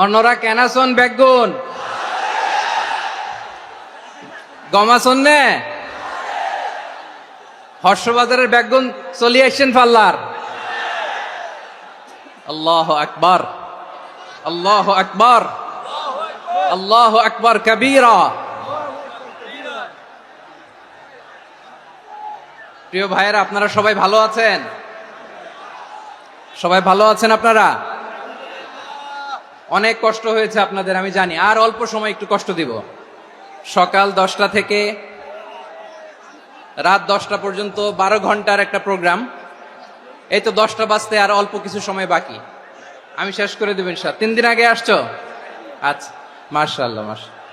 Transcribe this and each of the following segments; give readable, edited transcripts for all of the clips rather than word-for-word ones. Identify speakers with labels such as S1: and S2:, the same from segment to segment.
S1: অন্যরা কেনাসন বেগুন গমাসন নে হর্ষবাজারের বেগুন চলি আসছেন পাল্লার। আল্লাহু আকবার, আল্লাহু আকবার, আল্লাহু আকবার কবীরা। প্রিয় ভাইয়েরা, আপনারা সবাই ভালো আছেন? সবাই ভালো আছেন? আপনারা অনেক কষ্ট হয়েছে আপনাদের, আমি জানি। আর অল্প সময় একটু কষ্ট দিব। সকাল 10টা থেকে রাত 10টা পর্যন্ত 12 ঘন্টার একটা প্রোগ্রাম। এই তো 10টা বাজতে আর অল্প কিছু সময় বাকি, আমি শেষ করে দেব ইনশাআল্লাহ। 3 দিন আগে আসছো? আচ্ছা, মাশাআল্লাহ মাশাআল্লাহ।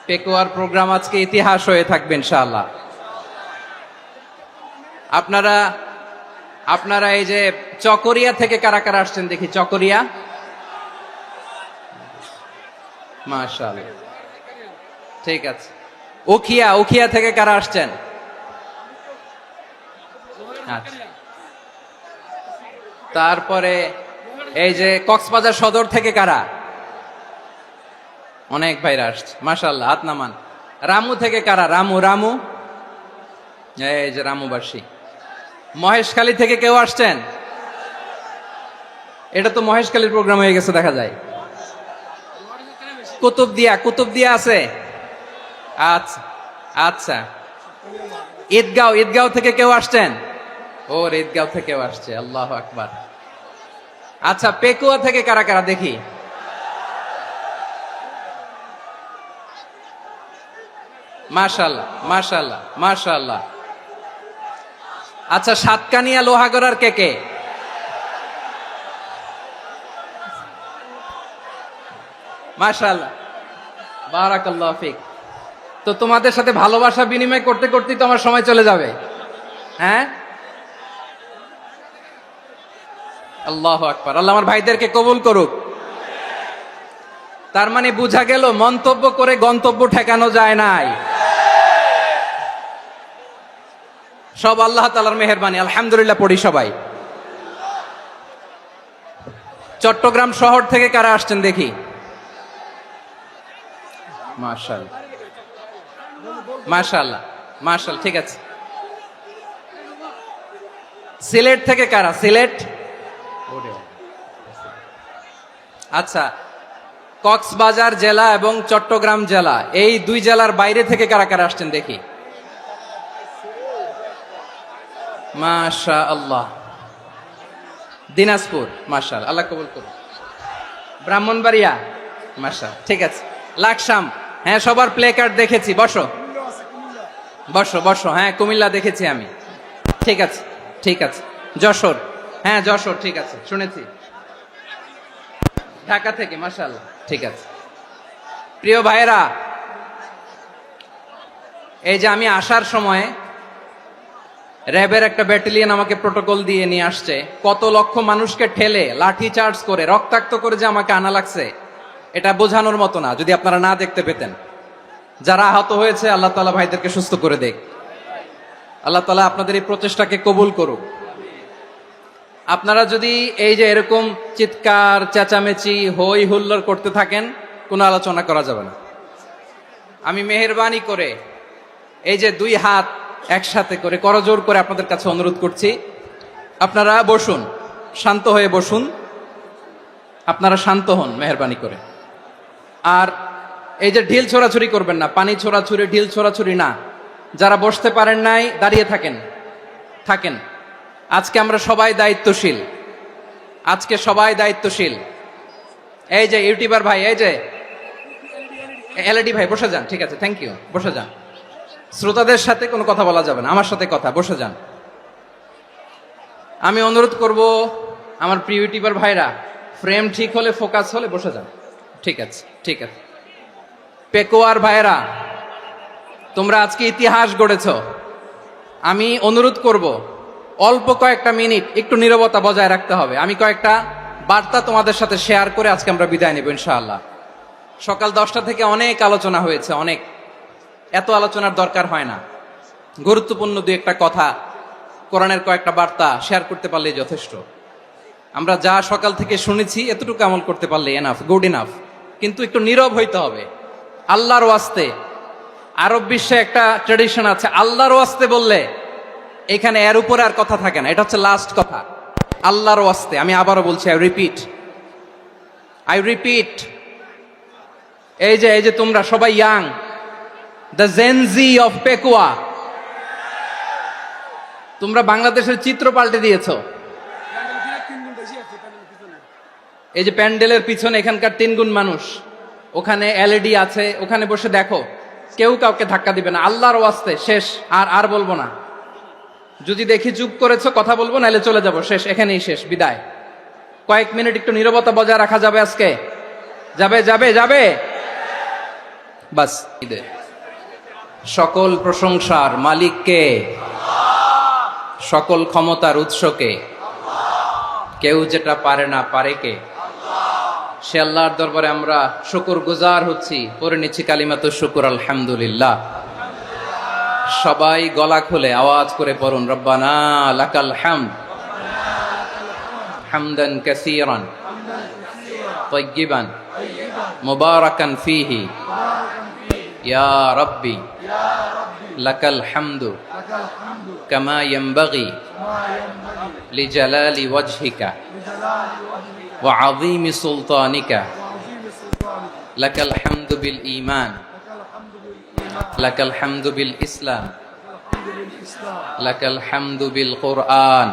S1: পেকুয়ার প্রোগ্রাম আজকে ইতিহাস হয়ে থাকবে ইনশাআল্লাহ। আপনারা এই যে চকরিয়া থেকে কারা কারা আসছেন দেখি? চকরিয়া, মাশাআল্লাহ, ঠিক আছে। উখিয়া থেকে কারা আসছেন? আচ্ছা। তারপরে এই যে কক্সবাজার সদর থেকে কারা? অনেক ভাইরা আসছে, মাশাআল্লাহ, হাত নামান। রামু থেকে কারা? রামু, এই যে রামুবাসী। মহেশখালী থেকে কেউ আসছেন? এটা তো মহেশখালীর প্রোগ্রাম হয়ে গেছে দেখা যায়। কুতুবদিয়া আছে? আচ্ছা আচ্ছা। ঈদগাঁও থেকে কেউ আসছেন? ওর ঈদগাঁও থেকেও আসছে, আল্লাহু আকবার। আচ্ছা, পেকুয়া থেকে কারা কারা দেখি? মাশাআল্লাহ মাশাআল্লাহ মাশাআল্লাহ। আচ্ছা, সাতকানিয়া লোহাগড়ার কে? মাশাআল্লাহ, বারাকাল্লাহু ফিক। তো তোমাদের সাথে ভালোবাসা বিনিময় করতে করতেই তো আমার সময় চলে যাবে। হ্যাঁ, আল্লাহু আকবার। আল্লাহ আমার ভাইদেরকে কবুল করুক। তার মানে বোঝা গেল মন্তব্য করে গন্তব্য ঠেকানো যায় নাই। সব আল্লাহ তাআলার মেহেরবানি, আলহামদুলিল্লাহ পড়ি সবাই। চট্টগ্রাম শহর থেকে কারা আসছেন দেখি? মাশাআল্লাহ মাশাআল্লাহ মাশাআল্লাহ, ঠিক আছে। সিলেট থেকে কারা? সিলেট, আচ্ছা। কক্সবাজার জেলা এবং চট্টগ্রাম জেলা, এই দুই জেলার বাইরে থেকে কারা কারা আসছেন দেখি? মাশাআল্লাহ। দিনাজপুর, মাশাআল্লাহ, আল্লাহ কবুল করুন। ব্রাহ্মণবাড়িয়া, মাশাআল্লাহ, ঠিক আছে। লাকসাম, হ্যাঁ, সবার প্লে কার্ড দেখেছি। বসো বসো বসো। হ্যাঁ, কুমিল্লা দেখেছি আমি, ঠিক আছে ঠিক আছে। যশোর, হ্যাঁ যশোর, ঠিক আছে, শুনেছি। ঢাকা থেকে, মাশাআল্লাহ, ঠিক আছে। প্রিয় ভাইয়েরা, এই যে আমি আসার সময় র্যাবের একটা ব্যাটালিয়ন আমাকে প্রোটোকল দিয়ে নিয়ে আসছে। কত লক্ষ মানুষকে ঠেলে লাঠি চার্জ করে রক্তাক্ত করে যে আমাকে আনা লাগছে, এটা বোঝানোর মতো না। যদি আপনারা না দেখতে পেতেন। যারা আহত হয়েছে, আল্লাহ তাআলা ভাইদেরকে সুস্থ করে দেখ। আল্লাহ তাআলা আপনাদের এই প্রচেষ্টাকে কবুল করুক। আপনারা যদি এই যে এরকম চিৎকার চেঁচামেচি হই হুল্লোড় করতে থাকেন, কোনো আলোচনা করা যাবে না। আমি মেহেরবানি করে এই যে দুই হাত একসাথে করে করজোর করে আপনাদের কাছে অনুরোধ করছি, আপনারা বসুন, শান্ত হয়ে বসুন। আপনারা শান্ত হন মেহেরবানি করে। আর এই যে ঢিল ছোড়াছুরি করবেন না, পানি ছোড়াছুরি, ঢিল ছোড়াছুরি না। যারা বসতে পারেন নাই, দাঁড়িয়ে থাকেন। আজকে আমরা সবাই দায়িত্বশীল, আজকে সবাই দায়িত্বশীল। এই যে ইউটিউবার ভাই, এই যে এলইডি ভাই, বসে যান, ঠিক আছে, থ্যাংক ইউ, বসে যান। শ্রোতাদের সাথে কোনো কথা বলা যাবে না, আমার সাথে কথা, বসে যান। আমি অনুরোধ করব আমার প্রিয় ইউটিউবার ভাইরা, ফ্রেম ঠিক হলে, ফোকাস হলে বসে যান, ঠিক আছে ঠিক আছে। পেকুয়ার ভাইরা, তোমরা আজকে ইতিহাস গড়েছ। আমি অনুরোধ করব অল্প কয়েকটা মিনিট একটু নীরবতা বজায় রাখতে হবে। আমি কয়েকটা বার্তা তোমাদের সাথে শেয়ার করে আজকে আমরা বিদায় নেব ইনশাআল্লাহ। সকাল 10টা থেকে অনেক আলোচনা হয়েছে, অনেক, এত আলোচনার দরকার হয় না। গুরুত্বপূর্ণ দুই একটা কথা, কোরআনের কয়েকটা বার্তা শেয়ার করতে পারলেই যথেষ্ট। আমরা যা সকাল থেকে শুনেছি এতটুকু আমল করতে পারলে এনাফ, গুড ইনাফ। কিন্তু একটু নীরব হইতে হবে আল্লাহর ওয়াস্তে। আরব বিশ্বে একটা ট্রেডিশন আছে, আল্লাহর ওয়াস্তে বললে এখানে এর উপরে আর কথা থাকে না, এটা হচ্ছে লাস্ট কথা। আল্লাহর ওয়াস্তে, আমি আবারও বলছি, আই রিপিট, এই যে তোমরা সবাই young, the Gen Z of Pekua, তোমরা বাংলাদেশের চিত্র পাল্টে দিয়েছো। এই যে প্যান্ডেলের পিছনে এখানকার 3 গুণ মানুষ, ওখানে এলইডি আছে, ওখানে বসে দেখো, কেউ কাউকে ধাক্কা দিবে না। আল্লাহর ওয়াস্তে শেষ, আর বলবো না। যদি দেখি চুপ করেছো কথা বলবো, নাহলে চলে যাব, শেষ, এখানেই শেষ, বিদায়। কয়েক মিনিট একটু নীরবতা বজায় রাখা যাবে আজকে? যাবে বাস। সকল প্রশংসার মালিককে, সকল ক্ষমতার উৎসকে, কেউ যেটা পারে না পারে কে? সে আল্লাহর দরবারে আমরা শুকর গুজার হচ্ছি, পড়ে নিচ্ছি কালিমাতু শুকর, আলহামদুলিল্লাহ। সবাই গলা খুলে আওয়াজ করে পড়ুন, রব্বানা লাকাল হামদ হামদান কাসীরান তাইয়্যিবান মুবারাকান ফীহি ইয়া রাব্বি লাকাল হামদু কামা ইয়ানবাগি লিজালালি ওয়াজহিকা ওয়া আযীমি সুলতানিকা লাকাল হামদু বিল ঈমান লাকাল হামদু বিল ইসলাম লাকাল হামদু বিল কুরআন।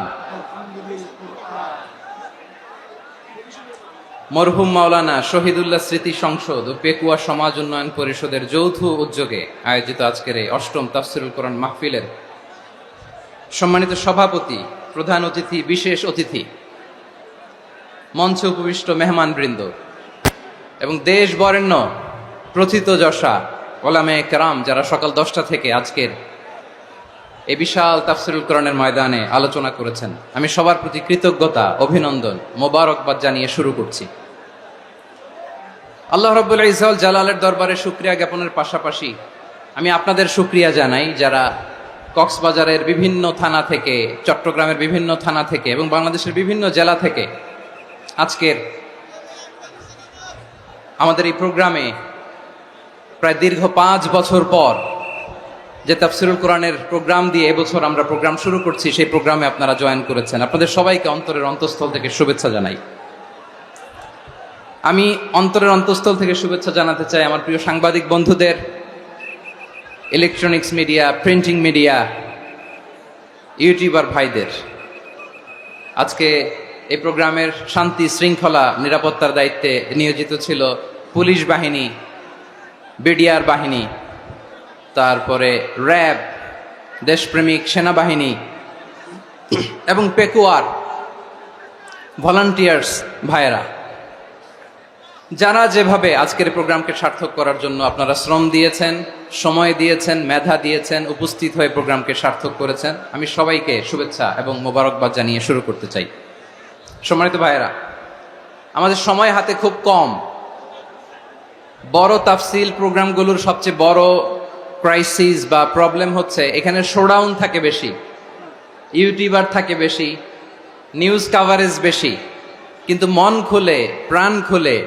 S1: মরহুম মাওলানা শহীদুল্লাহ স্মৃতি সংসদ ও পেকুয়া সমাজ উন্নয়ন পরিষদের যৌথ উদ্যোগে আয়োজিত আজকের এই ৮ম তাফসীরুল কোরআন মাহফিলের সম্মানিত সভাপতি, প্রধান অতিথি, বিশেষ অতিথি, মঞ্চে উপবিষ্ট মেহমানবৃন্দ এবং দেশ বরেণ্য প্রথিতযশা ওলামায়ে কেরাম যারা সকাল 10টা থেকে আজকের এই বিশাল তাফসীরুল কোরআনের ময়দানে আলোচনা করেছেন, আমি সবার প্রতি কৃতজ্ঞতা, অভিনন্দন, মোবারকবাদ জানিয়ে শুরু করছি। আল্লাহ রাব্বুল ইজ্জত জালালের দরবারে শুকরিয়া জ্ঞাপনের পাশাপাশি আমি আপনাদের শুকরিয়া জানাই যারা কক্সবাজারের বিভিন্ন থানা থেকে, চট্টগ্রামের বিভিন্ন থানা থেকে এবং বাংলাদেশের বিভিন্ন জেলা থেকে আজকের আমাদের এই প্রোগ্রামে প্রায় দীর্ঘ 5 বছর পর যে তাফসীরুল কোরআনের প্রোগ্রাম দিয়ে এবছর আমরা প্রোগ্রাম শুরু করছি, সেই প্রোগ্রামে আপনারা জয়েন করেছেন। আপনাদের সবাইকে অন্তরের অন্তঃস্থল থেকে শুভেচ্ছা জানাই। আমি অন্তরের অন্তঃস্থল থেকে শুভেচ্ছা জানাতে চাই আমার প্রিয় সাংবাদিক বন্ধুদের, electronics media, printing media, YouTuber ভাইদের। আজকে এই প্রোগ্রামের শান্তি শৃঙ্খলা নিরাপত্তার দায়িত্বে নিয়োজিত ছিল পুলিশ বাহিনী, বিডিআর বাহিনী, তারপরে র্যাব, দেশপ্রেমিক সেনাবাহিনী এবং পেকুয়ার ভলান্টিয়ার্স ভাইয়েরা, যারা যেভাবে আজকের প্রোগ্রামকে সার্থক করার জন্য আপনারা শ্রম দিয়েছেন, সময় দিয়েছেন, মেধা দিয়েছেন, উপস্থিত হয়ে প্রোগ্রামকে সার্থক করেছেন, আমি সবাইকে শুভেচ্ছা এবং মোবারকবাদ জানিয়ে শুরু করতে চাই। সম্মানিত ভাইয়েরা, আমাদের সময় হাতে খুব কম। বড় তাফসিল প্রোগ্রামগুলোর সবচেয়ে বড় ক্রাইসিস বা প্রবলেম হচ্ছে এখানে শোডাউন থাকে বেশি, ইউটিউবার থাকে বেশি, নিউজ কাভারেজ বেশি, কিন্তু মন খুলে, প্রাণ খুলে,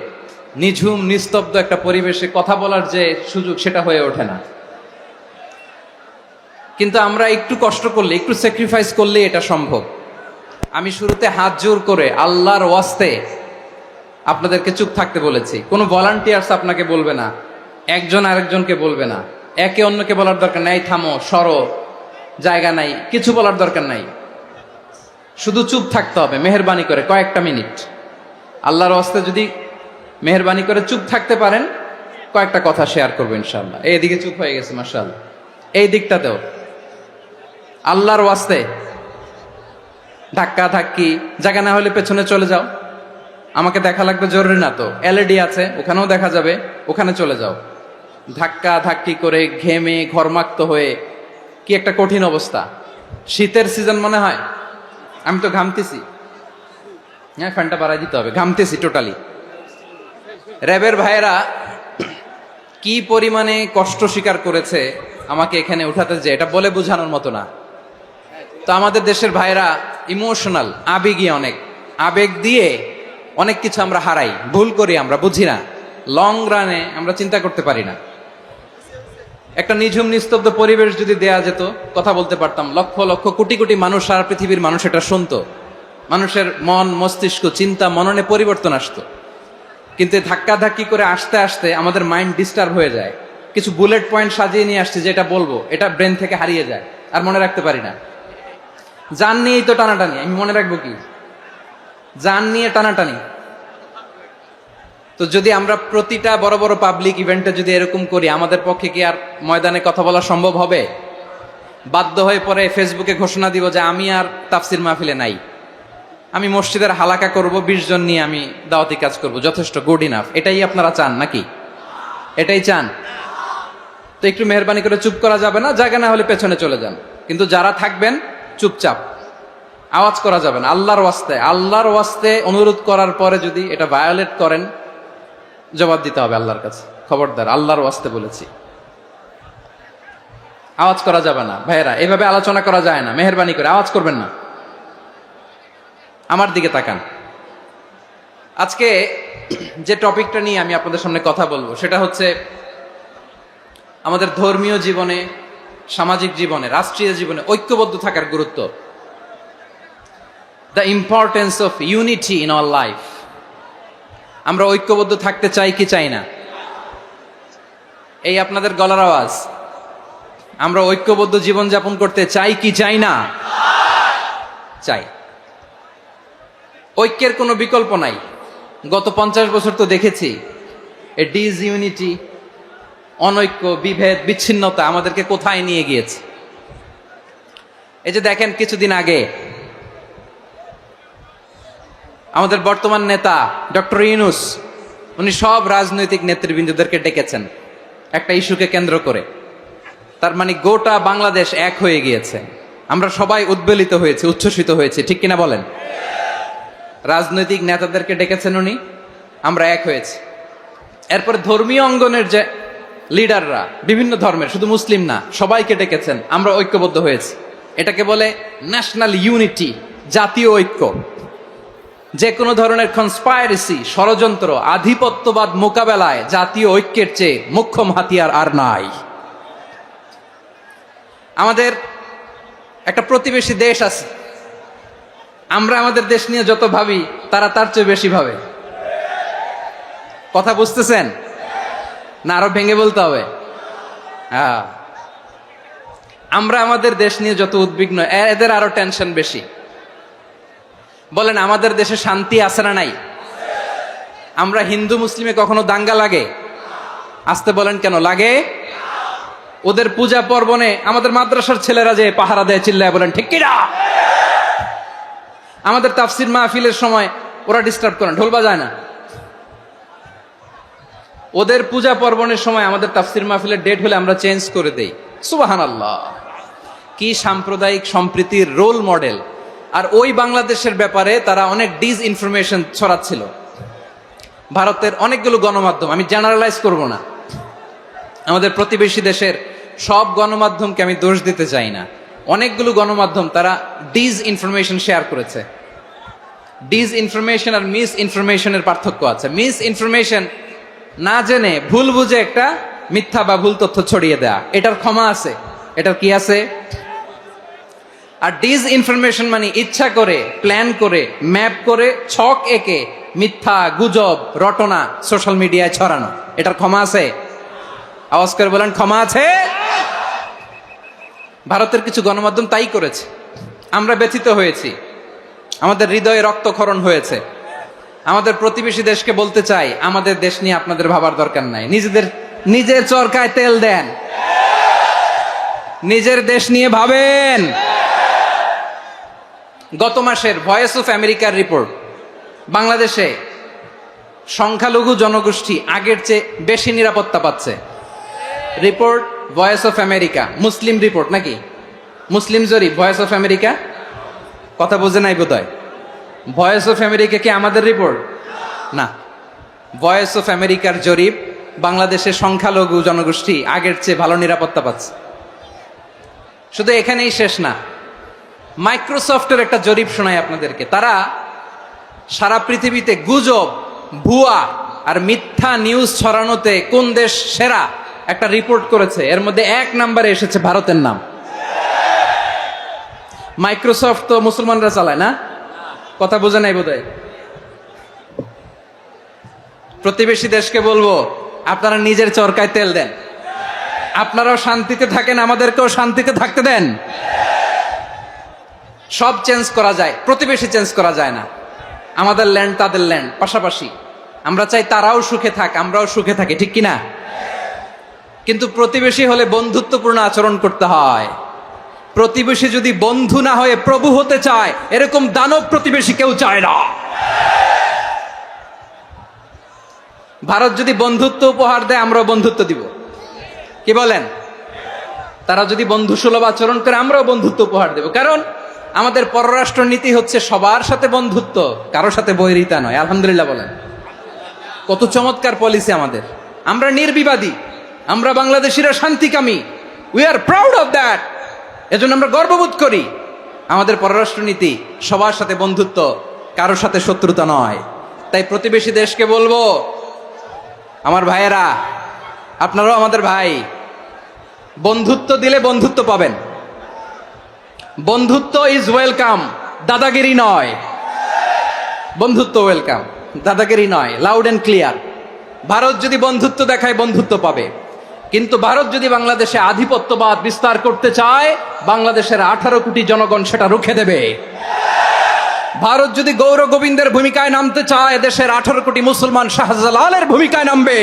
S1: নিঝুম নিস্তব্ধ একটা পরিবেশে কথা বলার যে সুযোগ, সেটা হয়ে ওঠে না। কিন্তু আমরা একটু কষ্ট করলে, একটু স্যাক্রিফাইস করলে এটা সম্ভব। আমি শুরুতে হাত জোর করে আল্লাহর ওয়াস্তে আপনাদেরকে চুপ থাকতে বলেছি। কোনো ভলান্টিয়ার্স আপনাকে বলবে না, একজন আরেকজনকে বলবে না, একে অন্যকে বলার দরকার নাই, থামো, সরো, জায়গা নাই, কিছু বলার দরকার নাই। শুধু চুপ থাকতে হবে মেহেরবানি করে কয়েকটা মিনিট। আল্লাহর ওয়াস্তে যদি মেহেরবানি করে চুপ থাকতে পারেন, কয়েকটা কথা শেয়ার করবো ইনশাআল্লাহ। এইদিকে চুপ হয়ে গেছে মাশাআল্লাহ, এই দিকটাতেও। আল্লাহর ওয়াস্তে ধাক্কা ধাক্কি জায়গা না হলে পেছনে চলে যাও, আমাকে দেখা লাগবে জরুরি না তো, এলইডি আছে ওখানেও দেখা যাবে, ওখানে চলে যাও। ধাক্কা ধাক্কি করে ঘেমে ঘরমাক্ত হয়ে কি একটা কঠিন অবস্থা। শীতের সিজন মনে হয়, আমি তো ঘামতেছি, হ্যাঁ ফ্যানটা বাড়াই দিতে হবে, ঘামতেছি টোটালি। র্যাবের ভাইয়েরা কি পরিমাণে কষ্ট স্বীকার করেছে আমাকে এখানে উঠাতে, যে এটা বলে বোঝানোর মতো না। তো আমাদের দেশের ভাইয়েরা ইমোশনাল, আবেগী অনেক। আবেগ দিয়ে অনেক কিছু আমরা হারাই, ভুল করি, আমরা বুঝি না, লং রানে আমরা চিন্তা করতে পারি না। একটা নিঝুম নিস্তব্ধ পরিবেশ যদি দেয়া যেত, কথা বলতে পারতাম, লক্ষ লক্ষ কোটি কোটি মানুষ, সারা পৃথিবীর মানুষ এটা শুনতো, মানুষের মন মস্তিষ্ক চিন্তা মননে পরিবর্তন আসতো। কিন্তু ধাক্কা ধাক্কি করে আসতে আসতে আমাদের মাইন্ড ডিস্টার্ব হয়ে যায়। কিছু বুলেট পয়েন্ট সাজিয়ে নিয়ে আসছে, যেটা বলবো এটা ব্রেন থেকে হারিয়ে যায়, আর মনে রাখতে পারি না। জান নিয়েই তো টানাটানি, আমি মনে রাখবো কি? জান নিয়ে টানাটানি। তো যদি আমরা প্রতিটা বড় বড় পাবলিক ইভেন্টে যদি এরকম করি, আমাদের পক্ষে কি আর ময়দানে কথা বলা সম্ভব হবে? বাধ্য হয়ে পরে ফেসবুকে ঘোষণা দিব যে আমি আর তাফসির মাহফিলে নাই, আমি মসজিদের হালাকা করব, 20 জন নিয়ে আমি দাওয়াতি কাজ করব, যথেষ্ট, গুড ইনাফ। এটাই আপনারা চান নাকি? এটাই চান? তো একটু মেহরবানি করে চুপ করা যাবে না? জায়গা না হলে পেছনে চলে যান, কিন্তু যারা থাকবেন চুপচাপ, আওয়াজ করা যাবে না। আল্লাহর ওয়াস্তে অনুরোধ করার পরে যদি এটা ভায়োলেট করেন, জবাব দিতে হবে আল্লাহর কাছে। খবরদার, আল্লাহর ওয়াস্তে বলেছি, আওয়াজ করা যাবে না। ভাইয়েরা, এভাবে আলোচনা করা যায় না, মেহরবানি করে আওয়াজ করবেন না। আমার দিকে তাকান। আজকে যে টপিকটা নিয়ে আমি আপনাদের সামনে কথা বলবো, সেটা হচ্ছে আমাদের ধর্মীয় জীবনে, সামাজিক জীবনে, রাষ্ট্রীয় জীবনে ঐক্যবদ্ধ থাকার গুরুত্ব। The importance of unity in our life. আমরা ঐক্যবদ্ধ থাকতে চাই কি চাই না? এই আপনাদের গলার আওয়াজ। আমরা ঐক্যবদ্ধ জীবনযাপন করতে চাই কি চাই না? চাই। ঐক্যের কোনো বিকল্প নাই। গত 50 বছর তো দেখেছি এই ডিসইউনিটি, অনৈক্য, বিভেদ, বিচ্ছিন্নতা আমাদেরকে কোথায় নিয়ে গিয়েছে। এই যে দেখেন, কিছুদিন আগে আমাদের বর্তমান নেতা ডক্টর ইউনূস, উনি সব রাজনৈতিক নেতৃবৃন্দদেরকে ডেকেছেন একটা ইস্যুকে কেন্দ্র করে। তার মানে গোটা বাংলাদেশ এক হয়ে গিয়েছে। আমরা সবাই উদ্বেলিত হয়েছে, উচ্ছ্বসিত হয়েছে, ঠিক কিনা বলেন? রাজনৈতিক নেতাদেরকে ডেকেছেন উনি, আমরা এক হয়েছি। এরপর ধর্মীয় অঙ্গনের যে লিডাররা, বিভিন্ন ধর্মের, শুধু মুসলিম না, সবাইকে ডেকেছেন, আমরা ঐক্যবদ্ধ হয়েছি। এটাকে বলে ন্যাশনাল ইউনিটি, জাতীয় ঐক্য। যে কোনো ধরনের কনস্পাইরেসি, ষড়যন্ত্র, আধিপত্যবাদ মোকাবেলায় জাতীয় ঐক্যের চেয়ে মোক্ষম হাতিয়ার আর নাই। আমাদের একটা প্রতিবেশী দেশ আছে, আমরা আমাদের দেশ নিয়ে যত ভাবি, তারা তার চেয়ে বেশি ভাবে। কথা বুঝতেছেন না? আরো ভেঙে বলতে হবে। হ্যাঁ, আমরা আমাদের দেশ নিয়ে যত উদ্বিগ্ন, এদের আরো টেনশন বেশি। বলেন, আমাদের দেশে শান্তি আছে না নাই? আমরা হিন্দু মুসলিমে কখনো দাঙ্গা লাগে? আসতে বলেন, কেন লাগে? ওদের পূজা পর্বণে আমাদের মাদ্রাসার ছেলেরা যে পাহারা দেয়, চিল্লায় বলেন ঠিক কিনা? আমাদের তাফসির মাহফিলের সময় ওরা ডিস্টার্ব করেন, ঢোল বাজায় না। ওদের পূজা পর্বণের সময় আমাদের তাফসির মাহফিলের ডেট হলে আমরা চেঞ্জ করে দেই। সুবহানাল্লাহ, কি সাম্প্রদায়িক সম্প্রীতির রোল মডেল। আর ওই বাংলাদেশের ব্যাপারে তারা অনেক ডিসইনফরমেশন ছড়াচ্ছিল। ভারতের অনেকগুলো গণমাধ্যম, আমি জেনারেলাইজ করব না, আমাদের প্রতিবেশী দেশের সব গণমাধ্যমকে আমি দোষ দিতে চাই না, অনেকগুলো গণমাধ্যম তারা ডিসইনফরমেশন শেয়ার করেছে। ডিসইনফরমেশন আর মিস ইনফরমেশনের পার্থক্য আছে। মিস ইনফরমেশন না জেনে ভুল বুঝে একটা মিথ্যা বা ভুল তথ্য ছড়িয়ে দেয়া, এটার ক্ষমা আছে, এটার কি আছে? আর ডিসইনফরমেশন মানে ইচ্ছা করে, প্ল্যান করে, ম্যাপ করে, ছক এঁকে মিথ্যা, গুজব, রটনা সোশ্যাল মিডিয়ায় ছড়ানো, এটার ক্ষমা আছে? আওয়াজ করে বলেন, ক্ষমা আছে? ভারতের কিছু গণমাধ্যম তাই করেছে। আমরা ব্যথিত হয়েছি, আমাদের হৃদয়ে রক্তক্ষরণ হয়েছে। আমাদের প্রতিবেশী দেশকে বলতে চাই, আমাদের দেশ নিয়ে আপনাদের ভাবার দরকার নাই। নিজের চরকায় তেল দেন, নিজের দেশ নিয়ে ভাবেন। গত মাসের ভয়েস অফ আমেরিকার রিপোর্ট, বাংলাদেশে সংখ্যালঘু জনগোষ্ঠী আগের চেয়ে বেশি নিরাপত্তা পাচ্ছে। Report voice of America, Muslim report নাকি? মুসলিম জরিপ, ভয়েস অফ আমেরিকা। কথা বোঝে নাই বোধহয়। ভয়েস অফ আমেরিকা কি আমাদের রিপোর্ট? না, ভয়েস অফ আমেরিকার জরিপ, বাংলাদেশের সংখ্যালঘু জনগোষ্ঠী আগের চেয়ে ভালো নিরাপত্তা পাচ্ছে। শুধু এখানেই শেষ না, মাইক্রোসফটের একটা জরিপ শোনায় আপনাদেরকে। তারা সারা পৃথিবীতে গুজব, ভুয়া আর মিথ্যা নিউজ ছড়ানোতে কোন দেশ সেরা একটা রিপোর্ট করেছে, এর মধ্যে 1 নম্বরে এসেছে ভারতের নাম। মাইক্রোসফট তো মুসলমানরা চালায় না, কথা বোঝে নাই বোধহয়। প্রতিবেশী দেশকে বলবো, আপনারা নিজের চরকায় তেল দেন, আপনারাও শান্তিতে থাকেন, আমাদেরকেও শান্তিতে থাকতে দেন। সব চেঞ্জ করা যায়, প্রতিবেশী চেঞ্জ করা যায় না। আমাদের ল্যান্ড তাদের ল্যান্ড, পাশাপাশি। আমরা চাই তারাও সুখে থাক, আমরাও সুখে থাকি, ঠিক কিনা? কিন্তু প্রতিবেশী হলে বন্ধুত্বপূর্ণ আচরণ করতে হয়। প্রতিবেশী যদি বন্ধু না হয়ে প্রভু হতে চায়, এরকম দানব প্রতিবেশী কেউ চায় না। ভারত যদি বন্ধুত্ব উপহার দেয়, আমরাও বন্ধুত্ব দিব, কি বলেন? তারা যদি বন্ধুসুলভ আচরণ করে, আমরাও বন্ধুত্ব উপহার দেব। কারণ আমাদের পররাষ্ট্র নীতি হচ্ছে সবার সাথে বন্ধুত্ব, কারো সাথে বৈরিতা নয়। আলহামদুলিল্লাহ বলেন, কত চমৎকার পলিসি আমাদের। আমরা নির্বিবাদী, আমরা বাংলাদেশিরা শান্তিকামী, we are proud of that. এজন্য আমরা গর্ববোধ করি। আমাদের পররাষ্ট্র নীতি সবার সাথে বন্ধুত্ব, কারোর সাথে শত্রুতা নয়। তাই প্রতিবেশী দেশকে বলবো, আমার ভাইয়েরা, আপনারাও আমাদের ভাই, বন্ধুত্ব দিলে বন্ধুত্ব পাবেন। বন্ধুত্ব ইজ ওয়েলকাম, দাদাগিরি নয়। বন্ধুত্ব ওয়েলকাম, দাদাগিরি নয়, লাউড এন্ড ক্লিয়ার। ভারত যদি বন্ধুত্ব দেখায়, বন্ধুত্ব পাবে। কিন্তু ভারত যদি বাংলাদেশে আধিপত্যবাদ বিস্তার করতে চায়, বাংলাদেশের 18 কোটি জনগণ সেটা রুখে দেবে। ভারত যদি গৌর গোবিন্দের ভূমিকায় নামতে চায়, দেশের 18 কোটি মুসলমান শাহজালালের ভূমিকায় নামবে।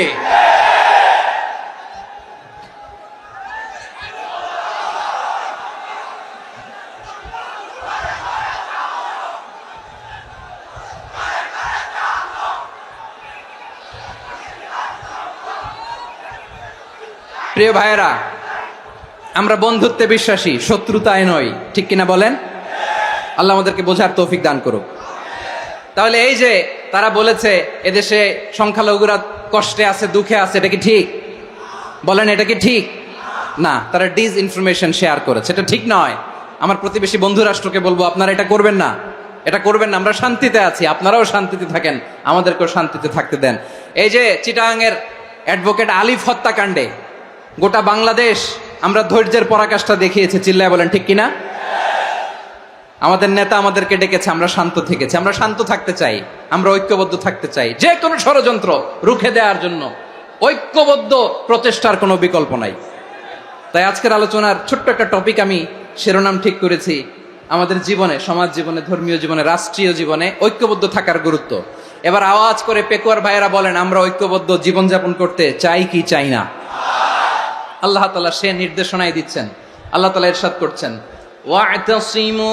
S1: প্রিয় ভাইয়েরা, আমরা বন্ধুত্বে বিশ্বাসী, শত্রুতায় নয়, ঠিক কিনা বলেন? আল্লাহ আমাদেরকে বোঝার তৌফিক দান করুক। তাহলে এই যে তারা বলেছে এদেশে সংখ্যালঘুরা কষ্টে আছে, দুঃখে আছে, এটা কি ঠিক? বলেন, এটা কি ঠিক? না, তারা ডিস ইনফরমেশন শেয়ার করেছে, এটা ঠিক নয়। আমার প্রতিবেশী বন্ধু রাষ্ট্রকে বলবো, আপনারা এটা করবেন না, এটা করবেন না। আমরা শান্তিতে আছি, আপনারাও শান্তিতে থাকেন, আমাদেরকেও শান্তিতে থাকতে দেন। এই যে চিটাগাংয়ের অ্যাডভোকেট আলিফ হত্যাকাণ্ডে গোটা বাংলাদেশ আমরা ধৈর্যের পরাকাষ্ঠা দেখিয়েছে, চিল্লায় বলেন ঠিক কিনা? আমাদের নেতা আমাদেরকে ডেকেছে, আমরা শান্ত থেকেছি। আমরা শান্ত থাকতে চাই, আমরা ঐক্যবদ্ধ থাকতে চাই। যে কোনো ষড়যন্ত্র রুখে দেওয়ার জন্য ঐক্যবদ্ধ প্রচেষ্টার কোনো বিকল্প নাই। তাই আজকের আলোচনার ছোট্ট একটা টপিক আমি শিরোনাম ঠিক করেছি, আমাদের জীবনে, সমাজ জীবনে, ধর্মীয় জীবনে, রাষ্ট্রীয় জীবনে ঐক্যবদ্ধ থাকার গুরুত্ব। এবার আওয়াজ করে পেকুয়ার ভাইয়েরা বলেন, আমরা ঐক্যবদ্ধ জীবনযাপন করতে চাই কি চাই না? আল্লাহ তাআলা সে নির্দেশনাই দিচ্ছেন। আল্লাহ তাআলা ইরশাদ করছেন, ওয়া'তাসিমু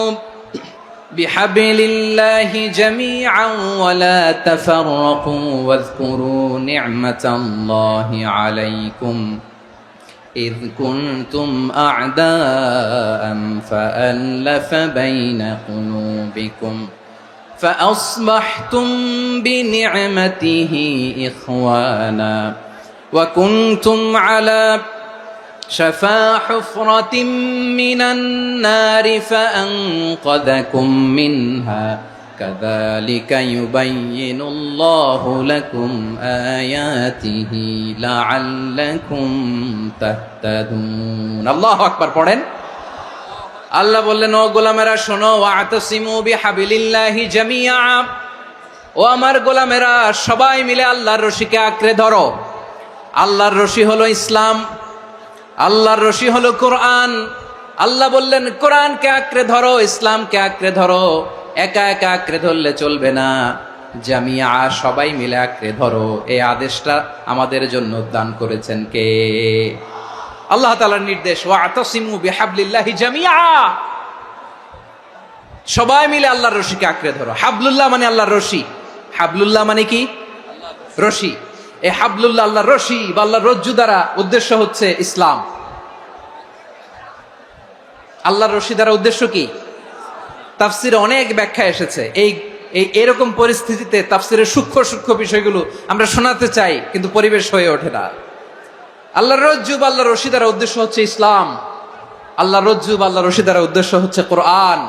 S1: বিহাবলিল্লাহি জামিআন ওয়া লা তাফাররাকু ওয়াযকুরু নি'মাতাল্লাহি আলাইকুম إذ كنتم أعداء فألف بين قلوبكم فأصبحتم بنعمته إخوانا وكنتم على شفا حفرة من النار فأنقذكم منها كذلك يبين الله لكم آياته لعلكم تهتدون الله أكبر পড়েন। আল্লাহ বললেন, ও গোলামেরা শোনো, ওয়া'তাসিমু বিহাবলিল্লাহি জামিআ, ও আমার গোলামেরা সবাই মিলে আল্লাহর রশিকে আঁকড়ে ধরো। আল্লাহর রশি হলো ইসলাম, আল্লাহর রশি হলো কোরআন। আল্লাহ বললেন, কোরআনকে আঁকড়ে ধরো, ইসলামকে আঁকড়ে ধরো। একা একা আঁকড়ে ধরলে চলবে না, জামিয়া, সবাই মিলে আঁকড়ে ধরো। এই আদেশটা আমাদের জন্য দান করেছেন কে? আল্লাহ তাআলার নির্দেশ, ওয়া'তাসিমু বিহাবলিল্লাহি জামিআ, সবাই মিলে আল্লাহর রশিকে আঁকড়ে ধরো। হাবলুল্লাহ মানে আল্লাহর রশি, হাবলুল্লাহ মানে কি? রশি। এই হাবলুল্লাহ, আল্লাহর রশি বা আল্লাহর রজ্জু দ্বারা উদ্দেশ্য হচ্ছে ইসলাম। আল্লাহর রশি দ্বারা উদ্দেশ্য কি? তাফসিরে অনেক ব্যাখ্যা এসেছে। এরকম পরিস্থিতিতে তাফসিরের সূক্ষ্ম সূক্ষ্ম বিষয়গুলো আমরা শোনাতে চাই, কিন্তু পরিবেশ হয়ে ওঠে না। আল্লাহর রজ্জু বা আল্লাহর রশি দ্বারা উদ্দেশ্য হচ্ছে ইসলাম। আল্লাহর রজ্জু বা আল্লাহর রশি দ্বারা উদ্দেশ্য হচ্ছে কোরআন,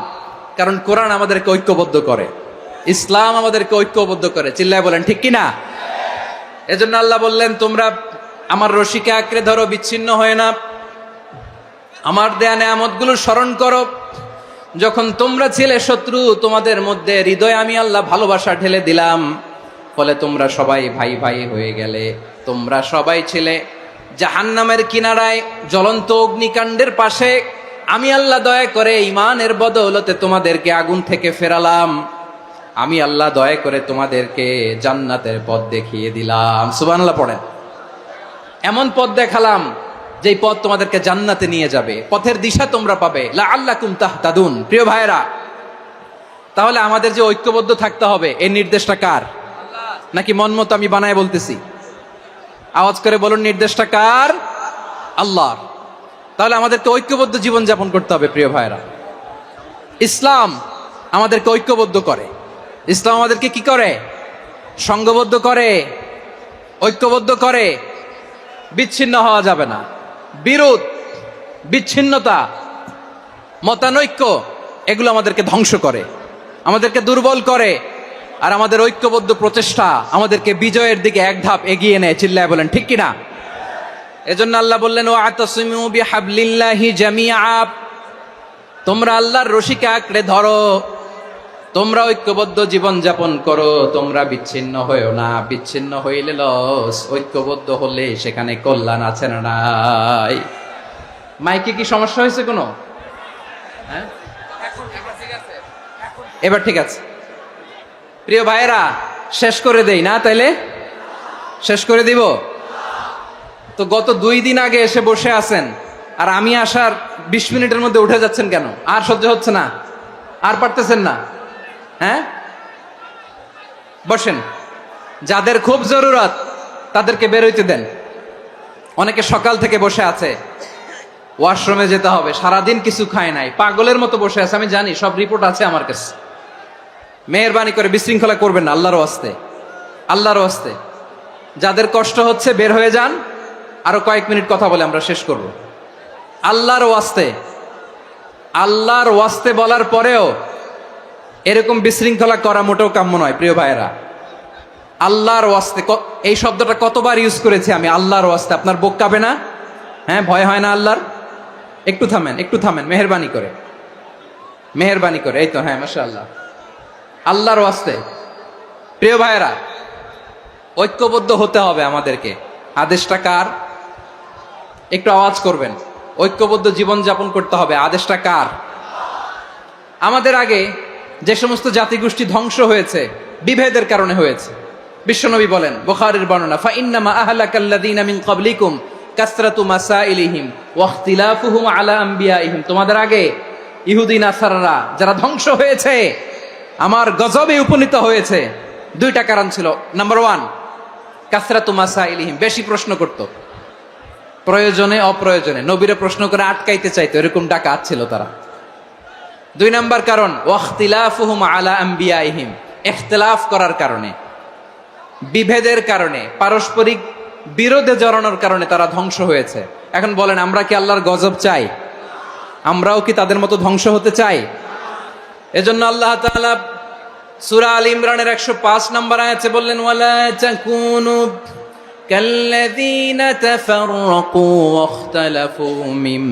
S1: কারণ কোরআন আমাদেরকে ঐক্যবদ্ধ করে। ইসলাম আমাদেরকে ঐক্যবদ্ধ করে, চিল্লায় বলেন ঠিক কিনা? এজন্য আল্লাহ বললেন, তোমরা আমার রশিকে আঁকড়ে ধরো, বিচ্ছিন্ন হয় না, আমার দেয়া নেয়ামতগুলো স্মরণ করো। যখন তোমরা ছিলে শত্রু, তোমাদের মধ্যে হৃদয়ে আমি আল্লাহ ভালোবাসা ঢেলে দিলাম, ফলে তোমরা সবাই ভাই ভাই হয়ে গেলে। তোমরা সবাই ছিলে জাহান্নামের কিনারায়, জ্বলন্ত অগ্নিকাণ্ডের পাশে। আমি আল্লাহ দয়া করে ঈমানের বদৌলতে তোমাদেরকে আগুন থেকে ফেরালাম। আমি আল্লাহ দয়া করে তোমাদেরকে জান্নাতের পথ দেখিয়ে দিলাম। সুবহানাল্লাহ পড়েন। এমন পথ দেখালাম যেই পথ তোমাদেরকে জান্নাতে নিয়ে যাবে, পথের দিশা তোমরা পাবে। লাআল্লাকুম তাহতাদুন। প্রিয় ভাইরা, তাহলে আমাদের যে ঐক্যবদ্ধ থাকতে হবে, এই নির্দেশটা কার? নাকি মন মতো আমি বানায় বলতেছি? আওয়াজ করে বলুন, নির্দেশটা কার? আল্লাহর। তাহলে আমাদেরকে ঐক্যবদ্ধ জীবন যাপন করতে হবে। প্রিয় ভাইরা, ইসলাম আমাদেরকে ঐক্যবদ্ধ করে। ইসলাম আমাদেরকে কি করে? সংঘবদ্ধ করে, ঐক্যবদ্ধ করে। বিচ্ছিন্ন হওয়া যাবে না। বিরোধ, বিচ্ছিন্নতা, মতানৈক্য, এগুলো আমাদেরকে ধ্বংস করে, আমাদেরকে দুর্বল করে। আর আমাদের ঐক্যবদ্ধ প্রচেষ্টা আমাদেরকে বিজয়ের দিকে এক ধাপ এগিয়ে নেয়। চিল্লায় বলেন ঠিক কিনা? এজন্য আল্লাহ বললেন, ওয়াতাসিমু বিহাবলিল্লাহি জামিআ। তোমরা আল্লাহর রশিকে আঁকড়ে ধরো, তোমরা ঐক্যবদ্ধ জীবন যাপন করো, তোমরা বিচ্ছিন্ন হয়েও না। বিচ্ছিন্ন হইলে লস, ঐক্যবদ্ধ হলে সেখানে কল্যাণ আছে না নাই? মাইকে কি সমস্যা হয়েছে কোনো? হ্যাঁ, এবার ঠিক আছে। প্রিয় ভাইয়েরা, শেষ করে দেই না? তাইলে শেষ করে দিব তো। গত 2 দিন আগে এসে বসে আছেন, আর আমি আসার 20 মিনিটের মধ্যে উঠে যাচ্ছেন কেন? আর সহ্য হচ্ছে না? আর পারতেছেন না? হ্যাঁ, বসেন। যাদের খুব জরুরত তাদেরকে বের হইতে দেন। অনেকে সকাল থেকে বসে আছে, ওয়াশরুমে যেতে হবে, সারাদিন কিছু খায় নাই, পাগলের মতো বসে আছে। আমি জানি, সব রিপোর্ট আছে আমার কাছে। মেহেরবানি করে বিশৃঙ্খলা করবেন না, আল্লাহর ওয়াস্তে, আল্লাহর ওয়াস্তে। যাদের কষ্ট হচ্ছে বের হয়ে যান। আরো কয়েক মিনিট কথা বলে আমরা শেষ করব। আল্লাহর ওয়াস্তে, আল্লাহর ওয়াস্তে বলার পরেও এরকম বিশৃঙ্খলা করা মোটেও কাম্য নয়। প্রিয় ভাইয়েরা, আল্লাহর ওয়াস্তে, এই শব্দটা কতবার ইউজ করেছি আমি, আল্লাহর ওয়াস্তে। আপনার বুক কাঁপে না? হ্যাঁ, ভয় হয় না আল্লাহর? একটু থামেন, একটু থামেন, মেহেরবানি করে, মেহেরবানি করে। এই তো, হ্যাঁ, মাশাআল্লাহ। আল্লাহর ওয়াস্তে। প্রিয় ভাইয়েরা, ঐক্যবদ্ধ হতে হবে আমাদেরকে। আদেশটা কার? একটু আওয়াজ করবেন। ঐক্যবদ্ধ জীবন যাপন করতে হবে, আদেশটা কার? আমাদের আগে যে সমস্ত জাতিগোষ্ঠী ধ্বংস হয়েছে, বিভেদের কারণে হয়েছে। বিশ্বনবী বলেন, বুখারীর বর্ণনা, ফা ইন্নামা আহলাকাল্লাযীনা মিন ক্বাবলিকুম কাসরাতু মাসাইলিহিম ওয়া ইখতিলাফুহুম আলা আমবিয়াইহিম। তোমাদের আগে ইহুদি নাসারারা যারা ধ্বংস হয়েছে, আমার গজবে উপনীত হয়েছে, 2টা কারণ ছিল। নাম্বার 1, কাসরাতু মাসাইলিহিম, বেশি প্রশ্ন করত, প্রয়োজনে অপ্রয়োজনে নবীরে প্রশ্ন করে আটকাইতে চাইতো, এরকম ডাকাত ছিল তারা। 2 নাম্বার কারণ, ওয়াখতিলাফুহুম আলা আমবিয়াইহিম, ইখতিলাফ করার কারণে, বিভেদের কারণে, পারস্পরিক বিরোধে জড়ানোর কারণে তারা ধ্বংস হয়েছে। এখন বলেন, আমরা কি আল্লাহর গজব চাই? আমরাও কি তাদের মতো ধ্বংস হতে চাই? এজন্য আল্লাহ তাআলা সূরা আল ইমরানের 105 নম্বর আয়াতে বললেন, ওয়ালা তাকুনু কাল্লাযীনা তাফাররাকু ওয়াখতালাফু মিন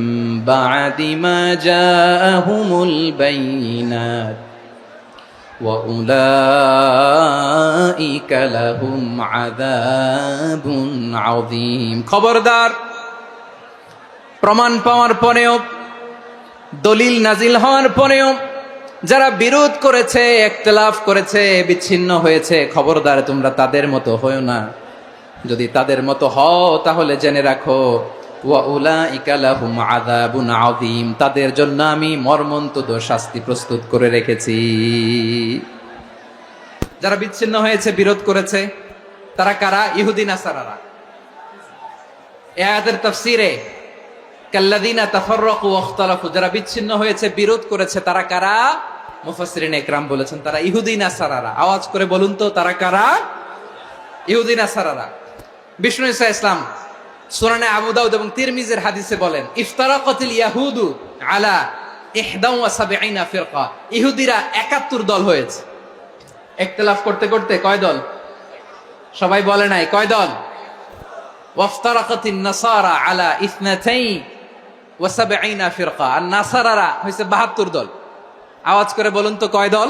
S1: বা'দি মা জাআহুমুল বাইয়িনাত ওয়া উলাইকা লাহুম আযাবুন আযীম। খবরদার, প্রমাণ পাওয়ার পরেও, দলিল নাজিল হওয়ার পরেও যারা বিরোধ করেছে, ইখতিলাফ করেছে, বিচ্ছিন্ন হয়েছে, খবরদার তোমরা তাদের মতো হয়ো না। যদি তাদের মতো হও তাহলে জেনে রাখো, ওয়া উলাইকা লাহুম আযাবুন আযীম, তাদের জন্য আমি মর্মন্তুদ শাস্তি প্রস্তুত করে রেখেছি। যারা বিচ্ছিন্ন হয়েছে, বিরোধ করেছে, তারা কারা? ইহুদি নাসারারা। এই আয়াতের তাফসীরে কাল্লাযীনা তাফাররাকু ওয়াখতালাফু, যারা বিচ্ছিন্ন হয়েছে, বিরোধ করেছে, তারা কারা? মুফাসসিরিন ইকরাম বলেছেন তারা ইহুদি নাসারারা। আওয়াজ করে বলুন তো, তারা কারা? ইহুদি নাসারারা। বিষ্ণু ঈসা ইসলাম সুনানে আবু দাউদ এবং তিরমিজির হাদিসে বলেন, ইফতারাকাতিল ইয়াহুদু আলা 71 ফিরকা, ইহুদিরা 71 দল হয়েছে। ইখতিলাফ করতে করতে কয় দল? সবাই বলে নাই কয় দল? ওয়াফতারাকাতিন নাসারা আলা 72 ফিরকা। আর নাসারারা হইছে 72 দল। আওয়াজ করে বলুন তো কয় দল?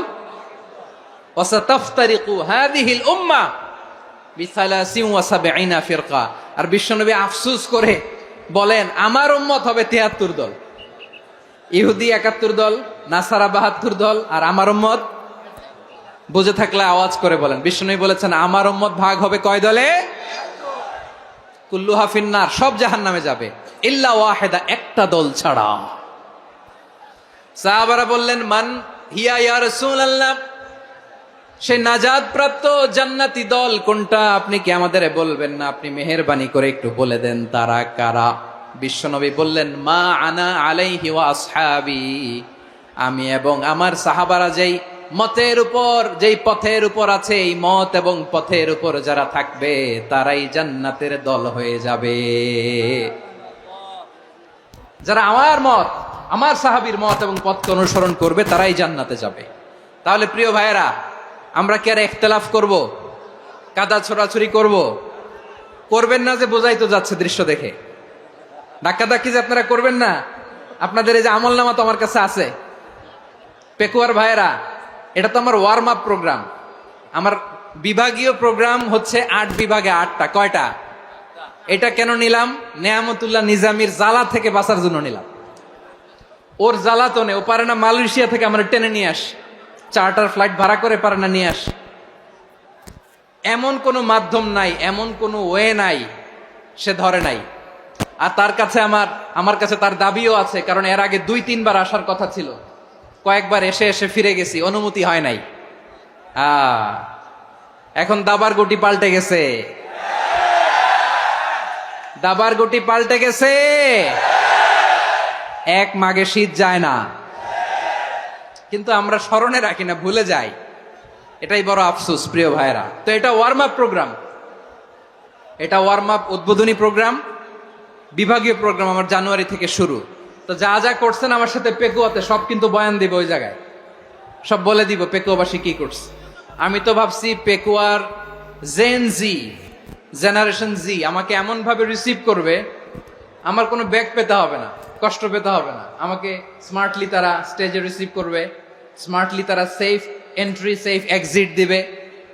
S1: ওয়াসাতাফতারিকু হাযিহিল উম্মাহ বি73 ফিরকা। আর বিশ্বনবী আফসোস করে বলেন আমার উম্মত হবে 73 দল। ইহুদি 71 দল, নাসারা 72 দল, আর আমার উম্মত। বুঝে থাকলে আওয়াজ করে বলেন। বিশ্বনবী বলেছেন আমার উম্মত ভাগ হবে কয় দলে? কুল্লুহা ফিন্নার, সব জাহান্নামে যাবে, ইল্লা ওয়াহিদা, একটা দল ছাড়া। সাহাবারা বললেন মান হিয়া ইয়া রাসূলুল্লাহ, সেই নাজাত প্রাপ্ত জান্নাতি দল কোনটা? আপনি কি আমাদের বলবেন না? আপনি মেহেরবানি করে একটু বলে দেন তারা কারা। বিশ্বনবী বললেন মা আনা আলাইহি ওয়া আসহাবি, আমি এবং আমার সাহাবারা যেই মতের উপর, যেই পথের উপর আছে, এই মত এবং পথের উপর যারা থাকবে তারাই জান্নাতের দল হয়ে যাবে। যারা আমার মত, আমার সাহাবীর মত এবং পথকে অনুসরণ করবে তারাই জান্নাতে যাবে। তাহলে প্রিয় ভাইয়েরা, আমরা কি আর ইখতিলাফ করব? কাদা ছোড়াছুরি করব? করবেন না যে বোঝাই তো যাচ্ছে দৃশ্য দেখে। ধাক্কাধাক্কি যে আপনারা করবেন না। আপনাদের এই যে আমলনামা তো আমার কাছে আছে। পেকুয়ার ভাইয়েরা, এটা তো আমার ওয়ার্ম আপ প্রোগ্রাম। আমার বিভাগীয় প্রোগ্রাম হচ্ছে 8 বিভাগে 8টা। কয়টা? এটা কেন নিলাম? নেয়ামতুল্লাহ নিজামীর জ্বালা থেকে বাঁচার জন্য নিলাম। ওর জ্বালাতনে ও পারে না মালয়েশিয়া থেকে আমার টেনে নিয়ে আস, চার্টার ফ্লাইট ভাড়া করে পারে না নিয়ে আস। এমন কোনো মাধ্যম নাই, এমন কোনো ওয়ে নাই সে ধরে নাই। আর তার কাছে আমার কাছে তার দাবিও আছে, কারণ এর আগে 2-3 বার আসার কথা ছিল। কয়েকবার এসে এসে ফিরে গেছি, অনুমতি হয় নাই। এখন দাবার গুটি পাল্টে গেছে, দাবার গুটি পাল্টে গেছে। এক মাঘে শীত যায় না, কিন্তু আমরা স্মরণে রাখি না, ভুলে যাই। এটাই বড় আফসোস প্রিয় ভাইরা। তো এটা ওয়ার্ম আপ প্রোগ্রাম, এটা ওয়ার্ম আপ উদ্বোধনী প্রোগ্রাম, বিভাগীয় প্রোগ্রাম আমার জানুয়ারি থেকে শুরু। তো যা যা করছেন আমার সাথে পেকুয়াতে সব কিন্তু বয়ান দিব, ওই জায়গায় সব বলে দিব পেকুয়াবাসী কি করছে। আমি তো ভাবছি পেকুয়ার জেনারেশন জি আমাকে এমন ভাবে রিসিভ করবে, আমার কোনো ব্যাক পেতে হবে না, কষ্ট পেতে হবে না। আমাকে স্মার্টলি তারা স্টেজে রিসিভ করবে, স্মার্টলি তারা সেফ এন্ট্রি সেফ এক্সিট দিবে।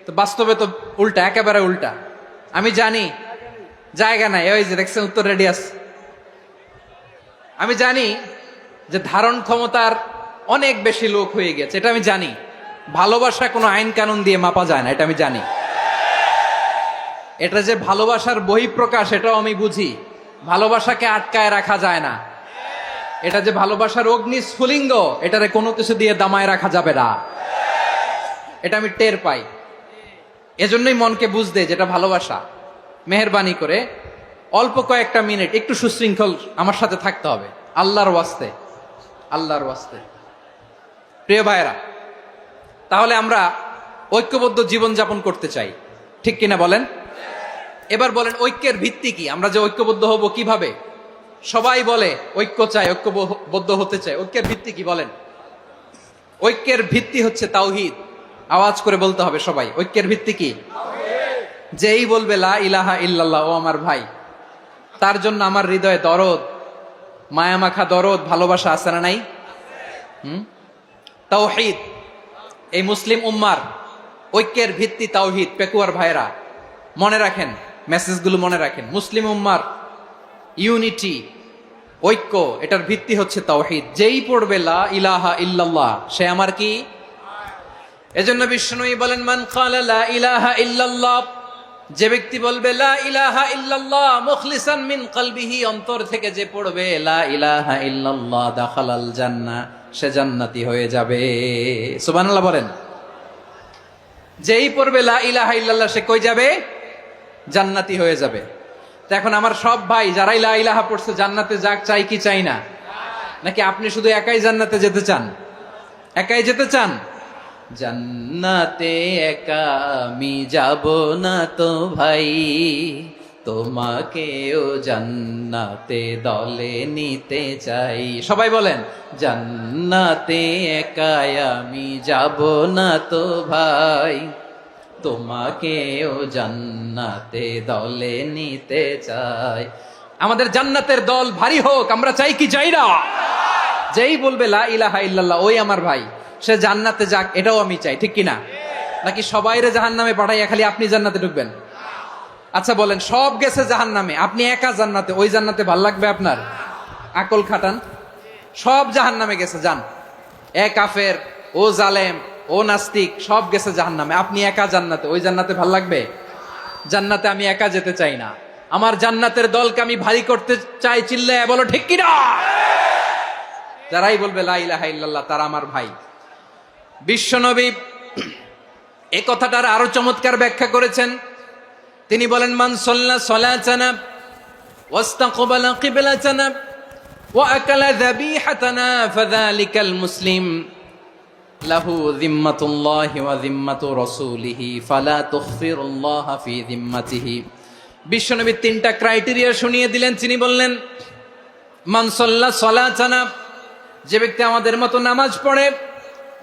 S1: তো বাস্তবে তো উল্টা, একেবারে উল্টা। আমি জানি জায়গা নাই, ওই যে দেখছেন উত্তর রেডি আছে। আমি জানি যে ধারণ ক্ষমতার অনেক বেশি লোক হয়ে গেছে, এটা আমি জানি। ভালোবাসা কোনো আইন কানুন দিয়ে মাপা যায় না, এটা আমি জানি। এটা যে ভালোবাসার বহিঃপ্রকাশ এটাও আমি বুঝি। ভালোবাসাকে আটকায় রাখা যায় না। এটা যে ভালোবাসার অগ্নি স্ফুলিঙ্গ, এটারে কোনো কিছু দিয়ে দামায় রাখা যাবে না, এটা আমি টের পাই। এজন্যই মনকে বুঝতে যেটা ভালোবাসা। মেহেরবানি করে অল্প কয়েকটা মিনিট একটু সুশৃঙ্খল আমার সাথে থাকতে হবে, আল্লাহর ওয়াস্তে, আল্লাহর ওয়াস্তে। প্রিয় ভাইরা, তাহলে আমরা ঐক্যবদ্ধ জীবনযাপন করতে চাই, ঠিক কিনা বলেন? এবার বলেন ঐক্যের ভিত্তি কি? আমরা যে ঐক্যবদ্ধ হব কিভাবে? সবাই বলে ঐক্য চাই, ঐক্যবদ্ধ হতে চাই। ঐক্যের ভিত্তি কি বলেন? ঐক্যের ভিত্তি হচ্ছে তাওহীদ। আওয়াজ করে বলতে হবে সবাই, ঐক্যের ভিত্তি কি? যেই বলবে লা ইলাহা ইল্লাল্লাহ, ও আমার ভাই, তার জন্য আমার হৃদয়ে দরদ, মায়ামাখা দরদ, ভালোবাসা আছে না নাই? তাওহীদ। এই মুসলিম উম্মার ঐক্যের ভিত্তি তাওহীদ। পেকুয়ার ভাইরা মনে রাখেন, মেসেজগুলো মনে রাখেন। মুসলিম উম্মার ইউনিটি, ঐক্য, এটার ভিত্তি হচ্ছে তাওহীদ। যেই পড়বে লা ইলাহা ইল্লাল্লাহ সে আমার কি? এজন্য বিষ্ণুই বলেন মান ক্বালা লা ইলাহা ইল্লাল্লাহ, যে ব্যক্তি বলবে লা ইলাহা ইল্লাল্লাহ মুখলিসান মিন কলবিহি, অন্তর থেকে যে পড়বে লা ইলাহা ইল্লাল্লাহ, দাখালাল জান্নাহ, সে জান্নাতি হয়ে যাবে। সুবহানাল্লাহ বলেন। যেই পড়বে লা ইলাহা ইল্লাল্লাহ সে কই যাবে? জান্নাতি হয়ে যাবে। তো এখন আমার সব ভাই যারাই লা ইলাহা পড়ছে জান্নাতে যাক, চাই কি চাই না? নাকি আপনি শুধু একাই জান্নাতে যেতে চান? একাই যেতে চান? জান্নাতে একা আমি যাব না তো ভাই, তোমাকেও জান্নাতে দলে নিতে চাই। সবাই বলেন, জান্নাতে একাই আমি যাব না তো ভাই, তোমাকেও জান্নাতে দলে নিতে চাই। আমাদের জান্নাতের দল ভারী হোক, আমরা চাই কি চাই না? যেই বলবে লা ইলাহা ইল্লাল্লাহ ওই আমার ভাই, সে জান্নাতে যাক, এটাও আমি চাই, ঠিক কিনা? নাকি সবাইরে জাহান্নামে পাঠাইয়া খালি আপনি জান্নাতে ঢুকবেন? আচ্ছা বলেন, সব গেছে জাহান্নামে, আপনি একা জান্নাতে, ওই জান্নাতে ভাল লাগবে আপনার? আকল খাটান। সব জাহান্নামে গেছে, যান। এ কাফের, ও জালেম, ও নাস্তিক, সব গেছে জাহান্নামে, আপনি একা জান্নাতে, ওই জান্নাতে ভাল লাগবে? জান্নাতে আমি একা যেতে চাই না, আমার জান্নাতের দলকে আমি ভারী করতে চাই। চিল্লায় বলো ঠিক কিনা? যারাই বলবে লা ইলাহা ইল্লাল্লাহ তারা আমার ভাই। বিশ্বনবী এই কথাটার আরো চমৎকার ব্যাখ্যা করেছেন। তিনি বলেন, মান সাল্লা সালাতানা ওয়াস্তাকবালা কিবলাতানা ওয়া আকালা যাবিহাতানা ফাযালিকাল মুসলিম লাহু যিম্মাতুল্লাহি ওয়া যিম্মাতু রাসূলিহি ফালা তুখফিরুল্লাহা ফি যিম্মাতিহি। বিশ্বনবী তিনটা ক্রাইটেরিয়া শুনিয়ে দিলেন। তিনি বললেন, মান সাল্লা সালাতানা, যে ব্যক্তি আমাদের মতো নামাজ পড়ে,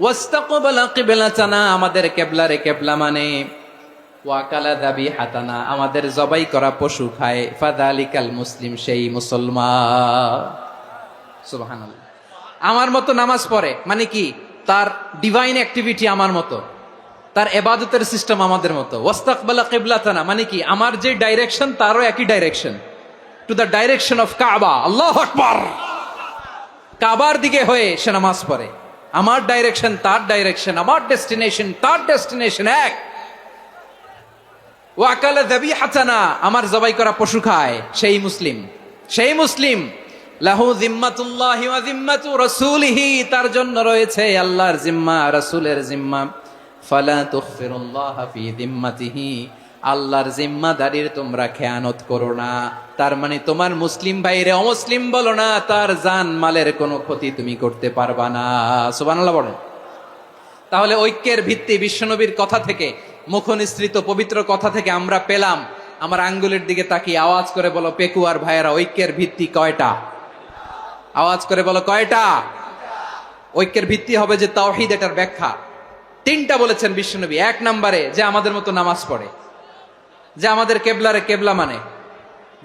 S1: ওয়াস্তাকবালা কিবলাতানা, আমাদের কিবলারে কিবলা মানে, ওয়াকালা যাবিহাতানা, আমাদের জবাই করা পশু খায়, ফাযালিকাল মুসলিম, সেই মুসলমান। সুবহানাল্লাহ। আমার মতো নামাজ পড়ে মানে কি? তার ডিভাইন অ্যাক্টিভিটি আমার মতো, তার ইবাদতের সিস্টেম আমাদের মতো। ওয়াস্তাকবালা কিবলাতানা মানে কি? আমার যে ডাইরেকশন তারও একই direction, to the direction of কাবা। আল্লাহু আকবার। কাবার দিকে হয়ে সে নামাজ পড়ে। আমার ডাইরেকশন তার ডাইরেকশন, আমার ডেস্টিনেশন তার ডেস্টিনেশন এক। ওয়াকালা যাবিহাতানা, আমার জবাই করা পশু খায়, সেই মুসলিম। সেই মুসলিম। লাহু যিম্মাতুল্লাহি ওয়া যিম্মাতু রাসূলিহি, তার জন্য রয়েছে আল্লাহর জিম্মা, রাসূলের জিম্মা। ফালা তুখফিরুল্লাহা ফি যিম্মাতিহি, আল্লাহর জিম্মাদারির তোমরা খেয়ানত করো না। তার মানে তোমার মুসলিম ভাইরে অমুসলিম বলো না, তার জান মালের কোনো ক্ষতি তুমি করতে পারবা না। সুবহানাল্লাহ বলেন। তাহলে ঐক্যের ভিত্তি বিশ্বনবীর কথা থেকে, মুখনিসৃত পবিত্র কথা থেকে আমরা পেলাম। আমার আঙ্গুলের দিকে তাকিয়ে আওয়াজ করে বলো পেকুয়ার ভাইয়েরা, ঐক্যের ভিত্তি কয়টা? আওয়াজ করে বলো কয়টা? ঐক্যের ভিত্তি হবে যে তাওহীদ, এটার ব্যাখ্যা তিনটা বলেছেন বিশ্বনবী। এক নম্বরে, যে আমাদের মতো নামাজ পড়ে, যে আমাদের কেবলারে কেবলা মানে,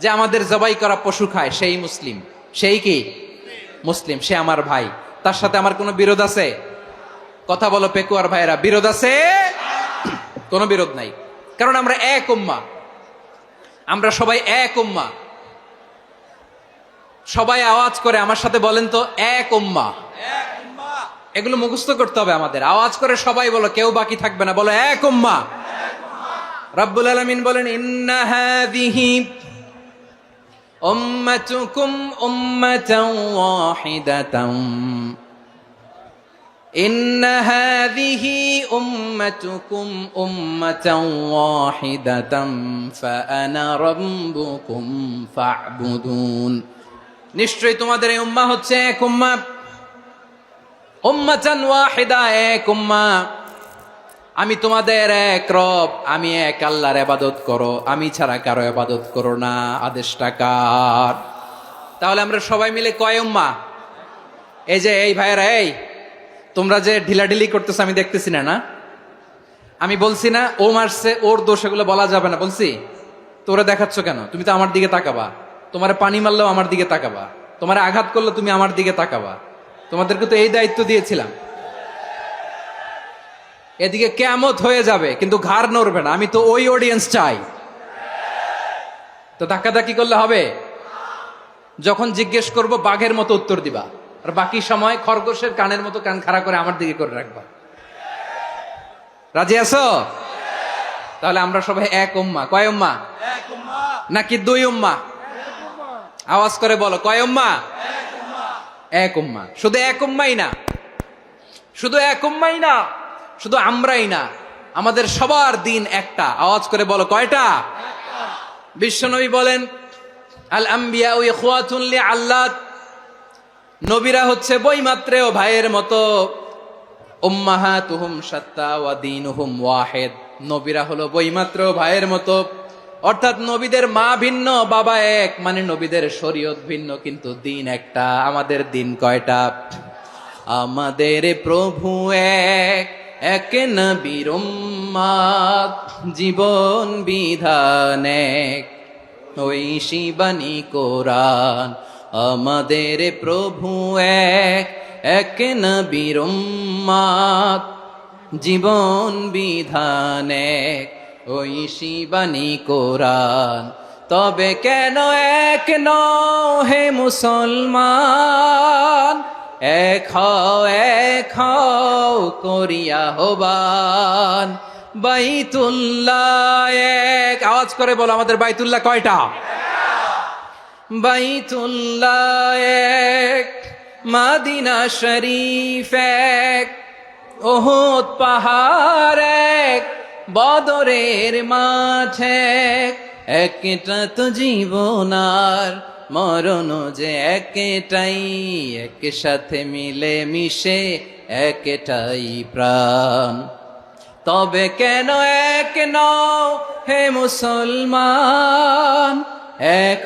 S1: যে আমাদের জবাই করা পশু খায়, সেই মুসলিম। সেই কি মুসলিম? সে আমার ভাই। তার সাথে আমার কোনো বিরোধ আছে? কথা বলো পেকুয়ার ভাইয়েরা, বিরোধ আছে? কোনো বিরোধ নাই, কারণ আমরা এক উম্মাহ, আমরা সবাই এক উম্মাহ। সবাই আওয়াজ করে আমার সাথে বলেন তো, এক উম্মাহ। এগুলো মুখস্থ করতে হবে আমাদের। আওয়াজ করে সবাই বলো, কেউ বাকি থাকবে না, বলো এক উম্মাহ। রব্বুল আলামিন বলেন, ইন্না হাযিহি উম্মাতুকুম উম্মাতান ওয়াহিদাতান, ইন্না হাযিহি উম্মাতুকুম উম্মাতান ওয়াহিদাতান ফাআনা রাব্বুকুম ফা'বুদুন। নিশ্চয়ই তোমাদের এই উম্মাহ হচ্ছে এক উম্মাহ। উম্মাতান ওয়াহিদা, এক উম্মাহ। আমি তোমাদের এক রব, আমি এক আল্লাহর ইবাদত করো, আমি ছাড়া কারো ইবাদত করো না। আদেশটা কার? তাহলে আমরা সবাই মিলে কয় উম্মাহ? এই যে এই ভাইয়েরা, এই তোমরা যে ঢিলাঢিলি করতেছো আমি দেখতেছি না, না? আমি বলছি না ও মারছে, ওর দোষ, এগুলো বলা যাবে না বলছি? তোরা দেখাচ্ছ কেন? তুমি তো আমার দিকে তাকাবা। তোমার পানি মারলেও আমার দিকে তাকাবা, তোমার আঘাত করলে তুমি আমার দিকে তাকাবা। তোমাদেরকে তো এই দায়িত্ব দিয়েছিলাম। এদিকে কিয়ামত হয়ে যাবে কিন্তু ঘাড় নড়বে না। আমি তো ওই অডিয়েন্স চাই। তো ধাক্কাধাক্কি করলে হবে? যখন জিজ্ঞেস করব বাঘের মতো উত্তর দিবা, আর বাকি সময় খরগোশের কানের মতো কান খাড়া করে আমার দিকে করে রাখবা। রাজি আছো? তাহলে আমরা সবাই এক উম্মাহ। কয় উম্মাহ? নাকি দুই উম্মাহ? আওয়াজ করে বলো, কয় উম্মাহ? এক উম্মাহ। শুধু এক উম্মাই না, শুধু এক উম্মাই না, শুধু আমরাই না, আমাদের সবার দিন একটা। আওয়াজ করে বলো কয়টা? বিশ্বনবী বলেন, আল আম্বিয়া ইখওয়াতুন লিআল্লাত, নবীরা হচ্ছে বইমাত্রেও ভাইয়ের মতো। উম্মাহাতুহুম শাত্তা ওয়া দীনুহুম ওয়াহিদ, নবীরা হলো বইমাত্রেও ভাইয়ের মতো, অর্থাৎ নবীদের মা ভিন্ন, বাবা এক, মানে নবীদের শরীয়ত ভিন্ন, কিন্তু দিন একটা। আমাদের দিন কয়টা? আমাদের প্রভু এক, এক নবীর উম্মত, জীবন বিধান এক, ওই শিবানী কোরআন। আমাদের প্রভু এক, এক নবীর উম্মত, জীবন বিধান এক, ওই শিবানী কোরআন। তবে কেন এক নও হে মুসলমান, এক হও করিয়া হবান। বাইতুল্লাহ এক, আওয়াজ করে বলো আমাদের বাইতুল্লাহ কয়টা? বাইতুল্লাহ এক, মাদিনা শরীফ এক, ওহুদ পাহাড় এক, বদরের মাঠ এক। একটা তো জীবন আর মরণ যে একটাই, এক সাথে মিলে মিশে একটাই প্রাণ। তবে কেন এক নও হে মুসলমান, এক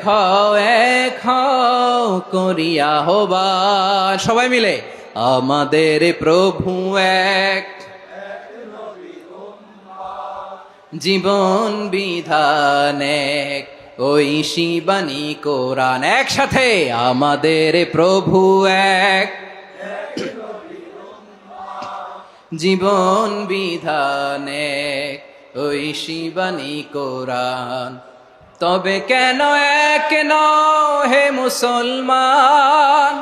S1: হও করিয়া হবান। সবাই মিলে আমাদের প্রভু এক, জীবন বিধান এক, ওই শিবানী কোরআন। একসাথে আমাদের প্রভু এক, জীবন বিধান এক, ওই শিবানী কোরআন। তবে কেন এক নও হে মুসলমান,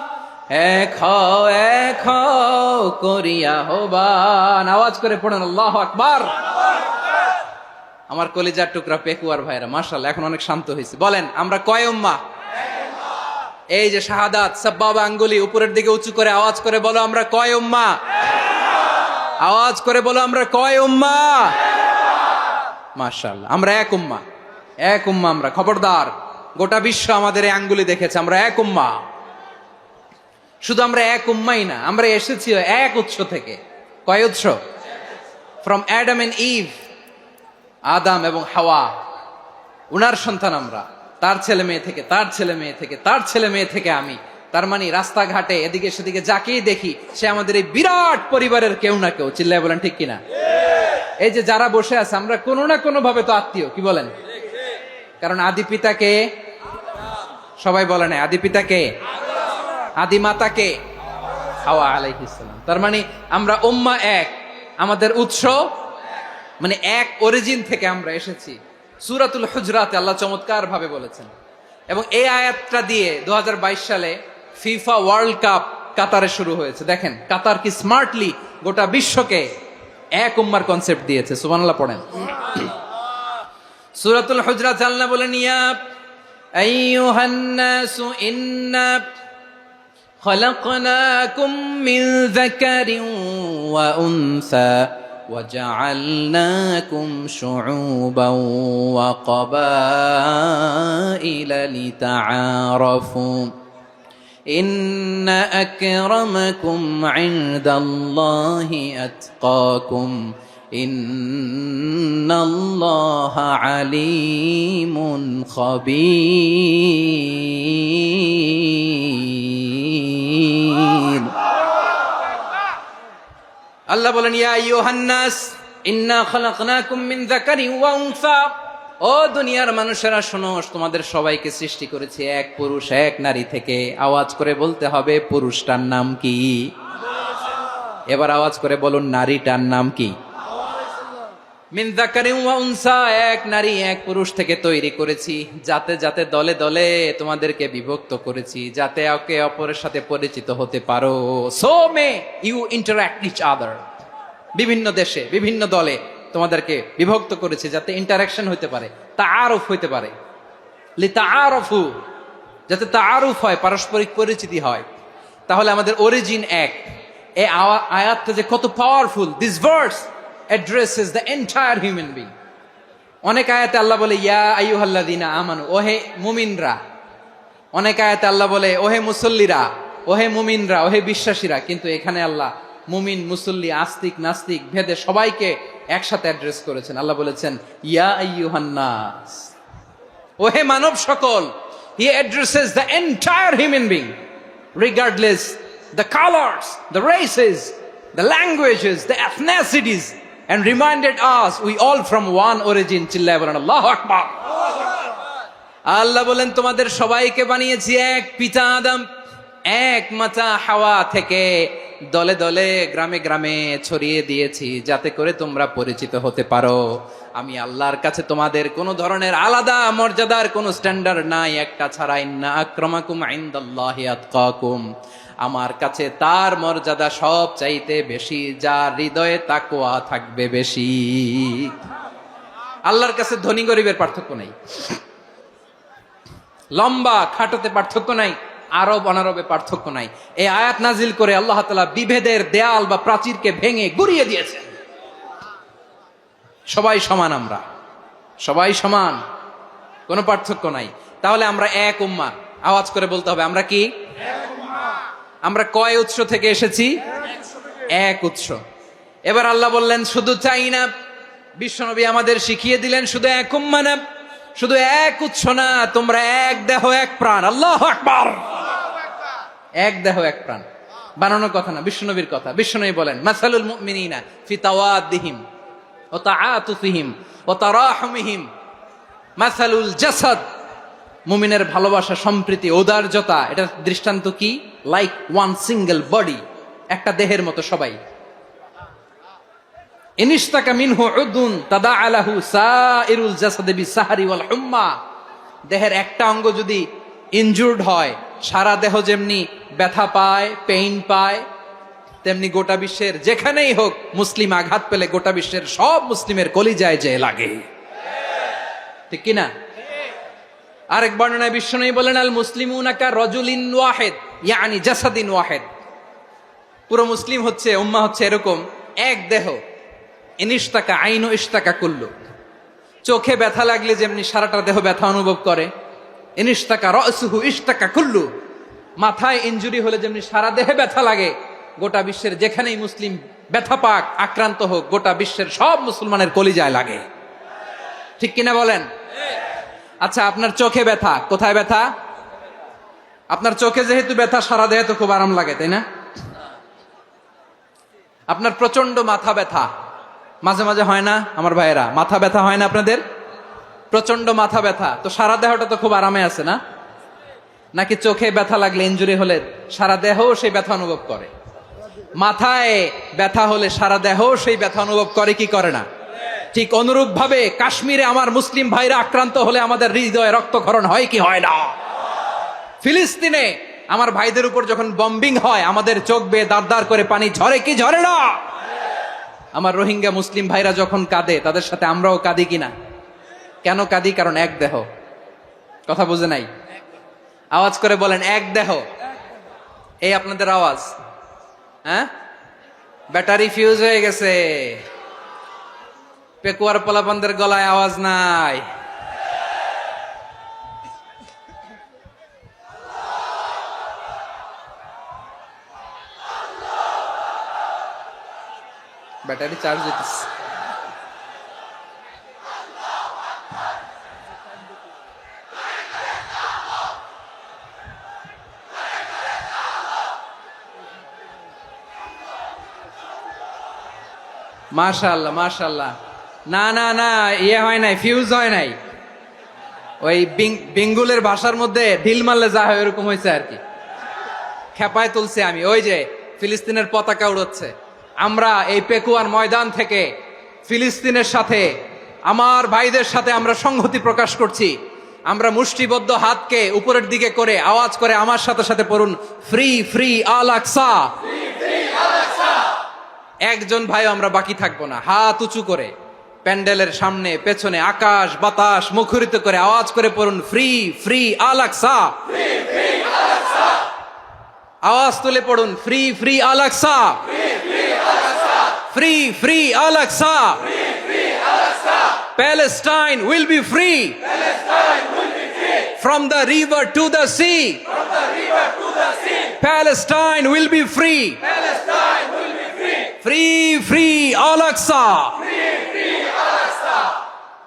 S1: এক হও করিয়া হবান। আওয়াজ করে পড়েন আল্লাহু আকবার। আমার কলিজার টুকরা পেকুয়ার ভাইরা মাশাআল্লাহ এখন অনেক শান্ত হয়েছে। বলেন আমরা কয় উম্মাহ? এই যে শাহাদাত সাব্বাবা আঙ্গুলি উপরের দিকে উঁচু করে আওয়াজ করে বলো আমরা কয় উম্মাহ? আওয়াজ করে বলো আমরা কয় উম্মাহ? মাশাআল্লাহ আমরা এক উম্মাহ, এক উম্মাহ আমরা। খবরদার, গোটা বিশ্ব আমাদের এই আঙ্গুলি দেখেছে, আমরা এক উম্মাহ। শুধু আমরা এক উম্মাই না, আমরা এসেছি এক উৎস থেকে। কয় উৎস? ফ্রম অ্যাডাম এন্ড ইভ, আদাম এবং হাওয়া, উনার সন্তান আমরা। তার ছেলে মেয়ে থেকে, তার ছেলে মেয়ে থেকে, তার ছেলে মেয়ে থেকে আমি। তার মানে রাস্তাঘাটে এদিকে সেদিকে যাকেই দেখি সে আমাদের এই বিরাট পরিবারের কেউ না কেউ। চিল্লায় বলেন ঠিক কিনা? এই যে যারা বসে আছে আমরা কোনো না কোনো ভাবে তো আত্মীয়, কি বলেন? কারণ আদি পিতাকে সবাই বলে না, আদি পিতাকে, আদি মাতাকে হাওয়া আলাইহিস সালাম। তার মানে আমরা উম্মাহ এক, আমাদের উৎস মানে এক অরিজিন থেকে আমরা এসেছি। সূরাতুল হুজরাতে আল্লাহ চমৎকার ভাবে বলেছেন, এবং এই আয়াতটা দিয়ে 2022 সালে ফিফা ওয়ার্ল্ড কাপ কাতারে শুরু হয়েছে। দেখেন কাতার কি স্মার্টলি গোটা বিশ্বকে এক উম্মার কনসেপ্ট দিয়েছে। সুবহানাল্লাহ পড়েন। সূরাতুল হুজরাত আল্লাহ বলেন, ইয়া আইয়ুহান নাসু ইন্না খলাকনাকুম মিন যাকারিন ওয়া উনসা وجعلناكم شعوبا وقبائل لتعارفوا إن أكرمكم عند الله أتقاكم إن الله عليم خبير। আল্লাহ বলেন, ইয়া আইয়ুহান নাস ইন্না খালাকনাকুম মিন যাকারিন ওয়া উনসা, ও দুনিয়ার মানুষেরা শোনো, তোমাদের সবাইকে সৃষ্টি করেছি এক পুরুষ এক নারী থেকে। আওয়াজ করে বলতে হবে পুরুষটার নাম কি? এবার আওয়াজ করে বলুন নারীটার নাম কি? মিন যাকারিন ওয়া উনসা, এক নারী এক পুরুষ থেকে তৈরি করেছি। যাতে যাতে দলে দলে তোমাদেরকে বিভক্ত করেছি, যাতে একে অপরের সাথে পরিচিত হতে পারো। So may you interact each other. বিভিন্ন দেশে বিভিন্ন দলে তোমাদেরকে বিভক্ত করেছি যাতে ইন্টারাকশন হতে পারে, তাআরুফ হতে পারে। লিতাআরফু, যাতে তাআরুফ হয়, পারস্পরিক পরিচিতি হয়। তাহলে আমাদের অরিজিন এক। এই আয়াতটা যে কত powerful! This verse addresses the entire human being. অনেক আয়াতে আল্লাহ বলে ইয়া আইয়ুহাল্লাযীনা আমানু, ওহে মুমিনরা। অনেক আয়াতে আল্লাহ বলে ওহে মুসল্লিরা, ওহে মুমিনরা, ওহে বিশ্বাসীরা। কিন্তু এখানে আল্লাহ মুমিন মুসল্লি আস্তিক নাস্তিক ভেদে সবাইকে একসাথে অ্যাড্রেস করেছেন। আল্লাহ বলেছেন ইয়া আইয়ুহান নাস, ওহে মানব সকল, he addresses the entire human being regardless the colors, the races, the languages, the ethnicities, and reminded us we all from one origin. চিল্লায় বলেন আল্লাহু আকবার। আল্লাহ বলেন তোমাদের সবাইকে বানিয়েছি এক পিতা আদম, এক মাতা হাওয়া থেকে, দলে দলে গ্রামে গ্রামে ছড়িয়ে দিয়েছি যাতে করে তোমরা পরিচিত হতে পারো। আমি আল্লাহর কাছে তোমাদের কোনো ধরনের আলাদা মর্যাদার কোনো স্ট্যান্ডার্ড নাই একটা ছাড়া। ইন্না আক্রামাকুম ইনদাল্লাহি আতকাকুম, আমার কাছে তার মর্যাদা সব চাইতে বেশি যার হৃদয়ে তাকওয়া থাকবে বেশি। আল্লাহর কাছে ধনী গরিবের পার্থক্য নাই, লম্বা খাটোতে পার্থক্য নাই, আরব অনারবে পার্থক্য নাই। এই আয়াত নাজিল করে আল্লাহ তাআলা বিভেদের দেয়াল বা প্রাচীরকে ভেঙে গুড়িয়ে দিয়েছেন। সবাই সমান, আমরা সবাই সমান, কোনো পার্থক্য নাই। তাহলে আমরা এক উম্মাহ, আওয়াজ করে বলতে হবে আমরা কি? আমরা কয় উৎস থেকে এসেছি? এক উৎস। এবার আল্লাহ বললেন শুধু চাই না, বিশ্বনবী আমাদের শিখিয়ে দিলেন শুধু এক উম্মাহ না, শুধু এক উৎস না, তোমরা এক দেহ এক প্রাণ। আল্লাহু আকবার। এক দেহ এক প্রাণ বানানোর কথা না, বিশ্বনবীর কথা। বিশ্বনবী বলেন মাসালুল মুমিনিনা ফি তাওয়াদ্দিহিম ওয়া তাআতুফিহিম ওয়া তারাহুমিহিম মাসালুল জাসাদ, মুমিনের ভালোবাসা, সম্প্রীতি, ঔদার্যতা, এটার দৃষ্টান্ত কি? লাইক ওয়ান সিঙ্গেল বডি, একটা দেহের মতো সবাই। ইনিশতাকা মিনহু উদুন তাদাআলাহু সাইরুল জাসাদি বিসাহরি ওয়াল হুম্মা, দেহের একটা অঙ্গ যদি ইনজুর্ড হয় সারা দেহ যেমনি ব্যথা পায়, পেইন পায়, তেমনি গোটা বিশ্বের যেখানেই হোক মুসলিম আঘাত পেলে গোটা বিশ্বের সব মুসলিমের কলিজায় যে লাগে, ঠিক কিনা? আরেক বর্ণনায় বিশ্বনবী বলেন আল মুসলিমুনা কা রাজুলিন ওয়াহিদ ইয়ানি জাসাদিন ওয়াহিদ, পুরো মুসলিম হচ্ছে, উম্মাহ হচ্ছে এরকম এক দেহ। ইনিশতাকা আইনু ইশতাকা কুল্লু, চোখে ব্যথা লাগলে যেমনি সারাটা দেহ ব্যথা অনুভব করে, ইনিশতাকা রাসুহু ইশতাকা কুল্লু, মাথায় ইনজুরি হলে যেমনি সারা দেহে ব্যথা লাগে, গোটা বিশ্বের যেখানেই মুসলিম ব্যথা পাক, আক্রান্ত হোক, গোটা বিশ্বের সব মুসলমানের কলিজায় লাগে, ঠিক কিনা বলেন? আচ্ছা, আপনার চোখে ব্যথা, কোথায় ব্যথা? আপনার চোখে যেহেতু ব্যথা, সারা দেহে তো খুব আরাম লাগে, তাই না? আপনার প্রচন্ড মাথা ব্যথা মাঝে মাঝে হয় না আমার ভাইয়েরা? মাথা ব্যথা হয় না আপনাদের? প্রচন্ড মাথা ব্যথা, তো সারা দেহটা তো খুব আরামে আছে না? নাকি চোখে ব্যথা লাগলে, ইনজুরি হলে সারা দেহ সেই ব্যথা অনুভব করে? মাথায় ব্যথা হলে সারা দেহ সেই ব্যথা অনুভব করে কি করে না? ঠিক অনুরূপ ভাবে কাশ্মীরে আমার মুসলিম ভাইরা আক্রান্ত হলে আমাদের হৃদয়ে রক্তক্ষরণ হয় কি হয় না? ফিলিস্তিনে আমার ভাইদের উপর যখন বম্বিং হয় আমাদের চোখ বেয়ে দাঁড় দাঁড় করে পানি ঝরে কি ঝরে না? আমার রোহিঙ্গা মুসলিম ভাইরা যখন কাঁদে তাদের সাথে আমরাও কাঁদি কিনা? কেন কাঁদি? কারণ এক দেহ। কথা বুঝে নাই? আওয়াজ করে বলেন এক দেহ। এই আপনাদের আওয়াজ, হ্যাঁ? ব্যাটারি ফিউজ হয়ে গেছে, পেকুয়ার পোলাপানদের গলায় আওয়াজ নাই। ব্যাটারি চার্জ হইতেছে। মাশাআল্লাহ মাশাআল্লাহ। না না না, ইয়ে হয় নাই, ফিউজ হয় নাই। ওই বেঙ্গুলের ভাষার মধ্যে ঢিল মারলে যা হয় এরকম হয়েছে আর কি। খেপায় তুলছে আমি। ওই যে ফিলিস্তিনের পতাকা উড়াচ্ছে, আমরা এই পেকুয়ার ময়দান থেকে ফিলিস্তিনের সাথে, আমার ভাইদের সাথে আমরা সংহতি প্রকাশ করছি। আমরা মুষ্টিবদ্ধ হাতকে উপরের দিকে করে আওয়াজ করে আমার সাথে সাথে পড়ুন, ফ্রি ফ্রি আল আকসা। একজন ভাই আমরা বাকি থাকবো না। হাত উঁচু করে প্যান্ডেলের সামনে পেছনে আকাশ বাতাস মুখরিত করে আওয়াজ করে পড়ুন, ফ্রি ফ্রি আল আকসা। আওয়াজ তুলে পড়ুন, free free Al Aqsa, free free Al Aqsa. Palestine will be free from the river to the sea. Palestine will be free. Free free Al Aqsa.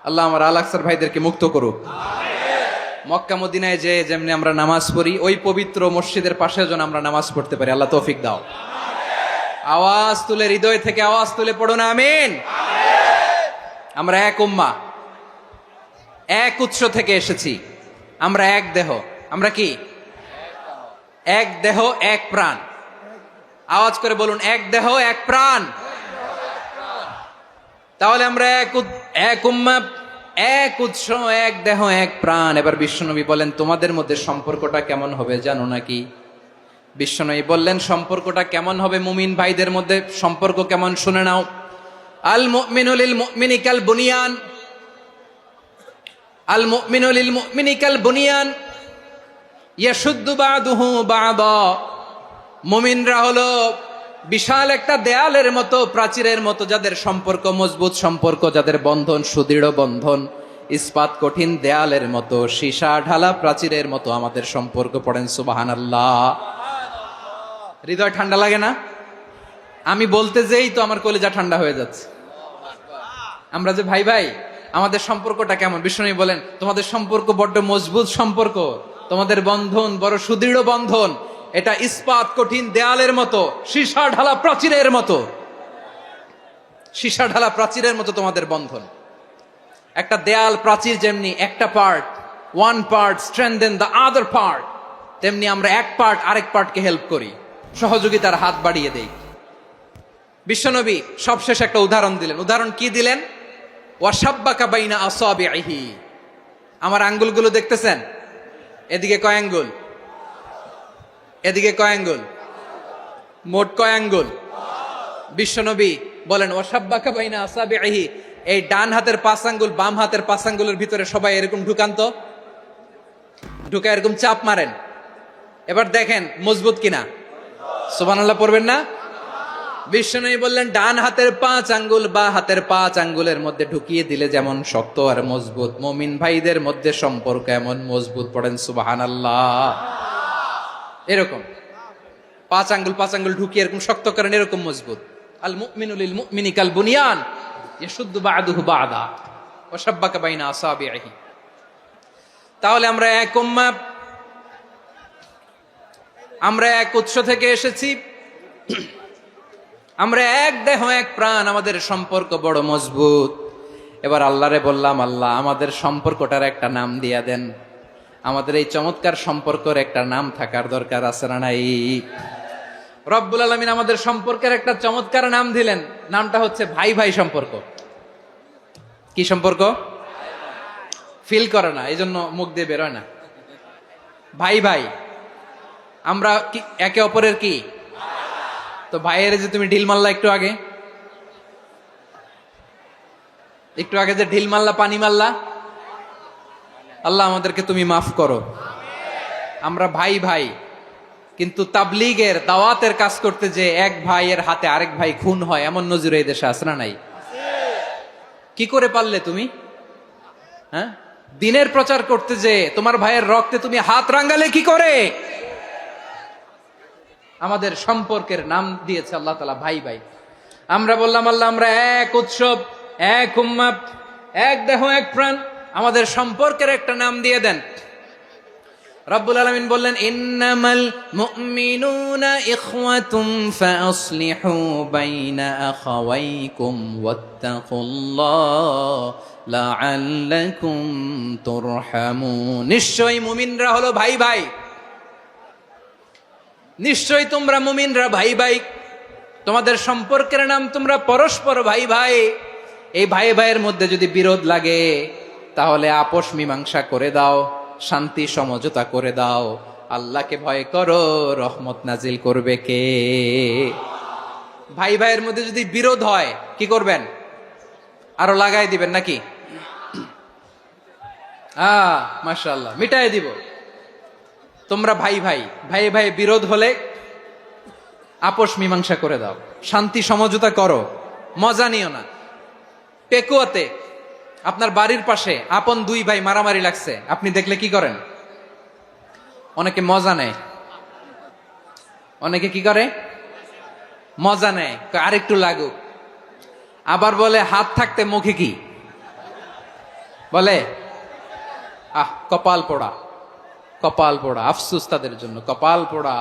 S1: আল্লাহ আমার আল আকসার ভাইদেরকে মুক্ত করুক। মক্কা মদিনায় যে যেমনি আমরা নামাজ পড়ি, ওই পবিত্র মসজিদের পাশে যেন আমরা নামাজ পড়তে পারি। আল্লাহ তৌফিক দাও। আওয়াজ তুলে, হৃদয় থেকে আওয়াজ তুলে পড়ো না আমিন। আমরা এক উম্মা, এক উৎস থেকে এসেছি। আমরা এক দেহ। আমরা কি? এক দেহ এক প্রাণ। আওয়াজ করে বলুন, এক দেহ এক প্রাণ। তাহলে আমরা এক উম্মা, এক উৎস, এক দেহ এক প্রাণ। এবার বিশ্বনবী বলেন, তোমাদের মধ্যে সম্পর্কটা কেমন হবে জানো নাকি? বিশ্বনবী বললেন, সম্পর্কটা কেমন হবে? মুমিন ভাইদের মধ্যে সম্পর্ক কেমন শুনে নাও। আল মুমিনু লিল মুমিনি কাল বুনিয়ান, আল মুমিনু লিল মুমিনি কাল বুনিয়ান ইয়াশুদ্দু বাদুহু বাদা। মুমিনরা হলো বিশাল একটা দেয়ালের মতো, প্রাচীরের মতো, যাদের সম্পর্ক মজবুত সম্পর্ক, যাদের বন্ধন সুদৃঢ় বন্ধন, ইস্পাত কঠিন দেয়ালের মতো, সীসা ঢালা প্রাচীরের মতো আমাদের সম্পর্ক। পড়েন সুবহানাল্লাহ। হৃদয় ঠান্ডা লাগে না? আমি বলতে যেই তো আমার কলিজা ঠান্ডা হয়ে যাচ্ছে। আমরা যে ভাই ভাই, আমাদের সম্পর্কটা কেমন? বিষ্ণু বলেন, তোমাদের সম্পর্ক বড্ড মজবুত সম্পর্ক, তোমাদের বন্ধন বড় সুদৃঢ় বন্ধন, এটা ইস্পাত কঠিন দেয়ালের মতো, সীসা ঢালা প্রাচীরের মতো, সীসা ঢালা প্রাচীরের মতো তোমাদের বন্ধন। একটা দেয়াল প্রাচীর যেমনি একটা part, one part strengthen the other part, তেমনি আমরা এক পার্ট আরেক পার্টকে হেল্প করি, সহযোগিতার হাত বাড়িয়ে দেই। বিশ্বনবী সবশেষ একটা উদাহরণ দিলেন। উদাহরণ কি দিলেন? ওয়াসাব্বাকা বাইনা আসাবিহি। আমার আঙ্গুলগুলো দেখতেছেন? এদিকে কয় আঙ্গুল, এদিকে কয় আঙ্গুল, মোট কয় আঙ্গুল? বিশ্বনবী বলেন, ওয়াসাব্বাকা বাইনা আসাবিহি। এই ডান হাতের 5 আঙ্গুল বাম হাতের 5 আঙ্গুলের ভিতরে সবাই এরকম ঢুকান তো, ঢুকা এরকম চাপ মারেন। এবার দেখেন মজবুত কিনা। সুবহানাল্লাহ পড়বেন না? বিশ্বনবী বললেন, ডান হাতের 5 আঙ্গুল বা হাতের 5 আঙ্গুলের মধ্যে ঢুকিয়ে দিলে যেমন শক্ত আর মজবুত, মুমিন ভাইদের মধ্যে সম্পর্ক এমন মজবুত। পড়েন সুবহানাল্লাহ। এরকম 5 আঙ্গুল ঢুকিয়ে এরকম শক্ত করেন, এরকম মজবুত। আল মুমিনু লিল মুমিনি কাল বুনিয়ান ইয়াশুদ্দু বা'দুহু বা'দা ওয়া শাব্বাকা বাইনা আসাবিহি। তাহলে আমরা এক উম্মাহ, আমরা এক উৎস থেকে এসেছি, আমরা এক দেহ এক প্রাণ, আমাদের সম্পর্ক বড় মজবুত। এবার আল্লাহরে বললাম, আল্লাহ আমাদের সম্পর্কটার একটা নাম দিয়া দেন। আমাদের এই চমৎকার সম্পর্কের একটা নাম থাকার দরকার আছে না নাই? রব্বুল আলামিন আমাদের সম্পর্কের একটা চমৎকার নাম দিলেন। নামটা হচ্ছে ভাই ভাই সম্পর্ক। কি সম্পর্ক? ফিল করে না, এই জন্য মুখ দিয়ে বেরোয় না। ভাই ভাই, আমরা কি একে অপরের কি? তো ভাইয়ের যে তুমি ঢিল মারলা একটু আগে, একটু আগে যে ঢিল মারলা, পানি মারলা, আল্লাহ আমাদেরকে তুমি মাফ করো। আমরা ভাই ভাই, কিন্তু তাবলীগের দাওয়াতের কাজ করতে যে এক ভাইয়ের হাতে আরেক ভাই খুন হয়, এমন নজির এই দেশে আছে না নাই? কি করে পারলে তুমি? হ্যাঁ, দিনের প্রচার করতে যে তোমার ভাইয়ের রক্তে তুমি হাত রাঙ্গালে কি করে? আমাদের সম্পর্কের নাম দিয়েছে আল্লাহ তাআলা ভাই ভাই। আমরা বললাম, আল্লাহ আমরা এক উৎসব, এক উম্মাহ, এক দেহ এক প্রাণ, আমাদের সম্পর্কের একটা নাম দিয়ে দেন। রব্বুল আলামিন বললেন, ইন্নামাল মুমিনুনা ইখওয়াতুম ফাসলিহু বাইনা আখাওয়াইকুম ওয়াত্তাকুল্লাহ লাআল্লাকুম তুরহামুন। নিশ্চয়ই মুমিনরা হলো ভাই ভাই, নিশ্চয়ই তোমরা মুমিনরা ভাই ভাই, তোমাদের সম্পর্কের নাম তোমরা পরস্পর ভাই ভাই। এই ভাই ভাইয়ের মধ্যে যদি বিরোধ লাগে তাহলে আপোষ মীমাংসা করে দাও, শান্তি সমঝোতা করে দাও। আল্লাহকে ভয় করো, রহমত নাজিল করবে কে? ভাই ভাইয়ের মধ্যে যদি বিরোধ হয় কি করবেন? আরো লাগাই দিবেন নাকি? মাশাআল্লাহ, মিটাই দিব। তোমরা ভাই ভাই, ভাই ভাই বিরোধ হলে আপোষ মীমাংসা করে দাও, শান্তি সমঝোতা করো, মজা নিও না। পেকুয়াতে আপনার বাড়ির পাশে আপন 2 ভাই মারামারি লাগছে, আপনি দেখলে কি করেন? অনেকে মজা নেয়। অনেকে কি করে? মজা নেয়, আরেকটু লাগুক। আবার বলে হাত থাকতে মুখে কি বলে? কপাল পোড়া, কপাল পোড়া, আফসুস তাদের জন্য, কপাল পোড়া।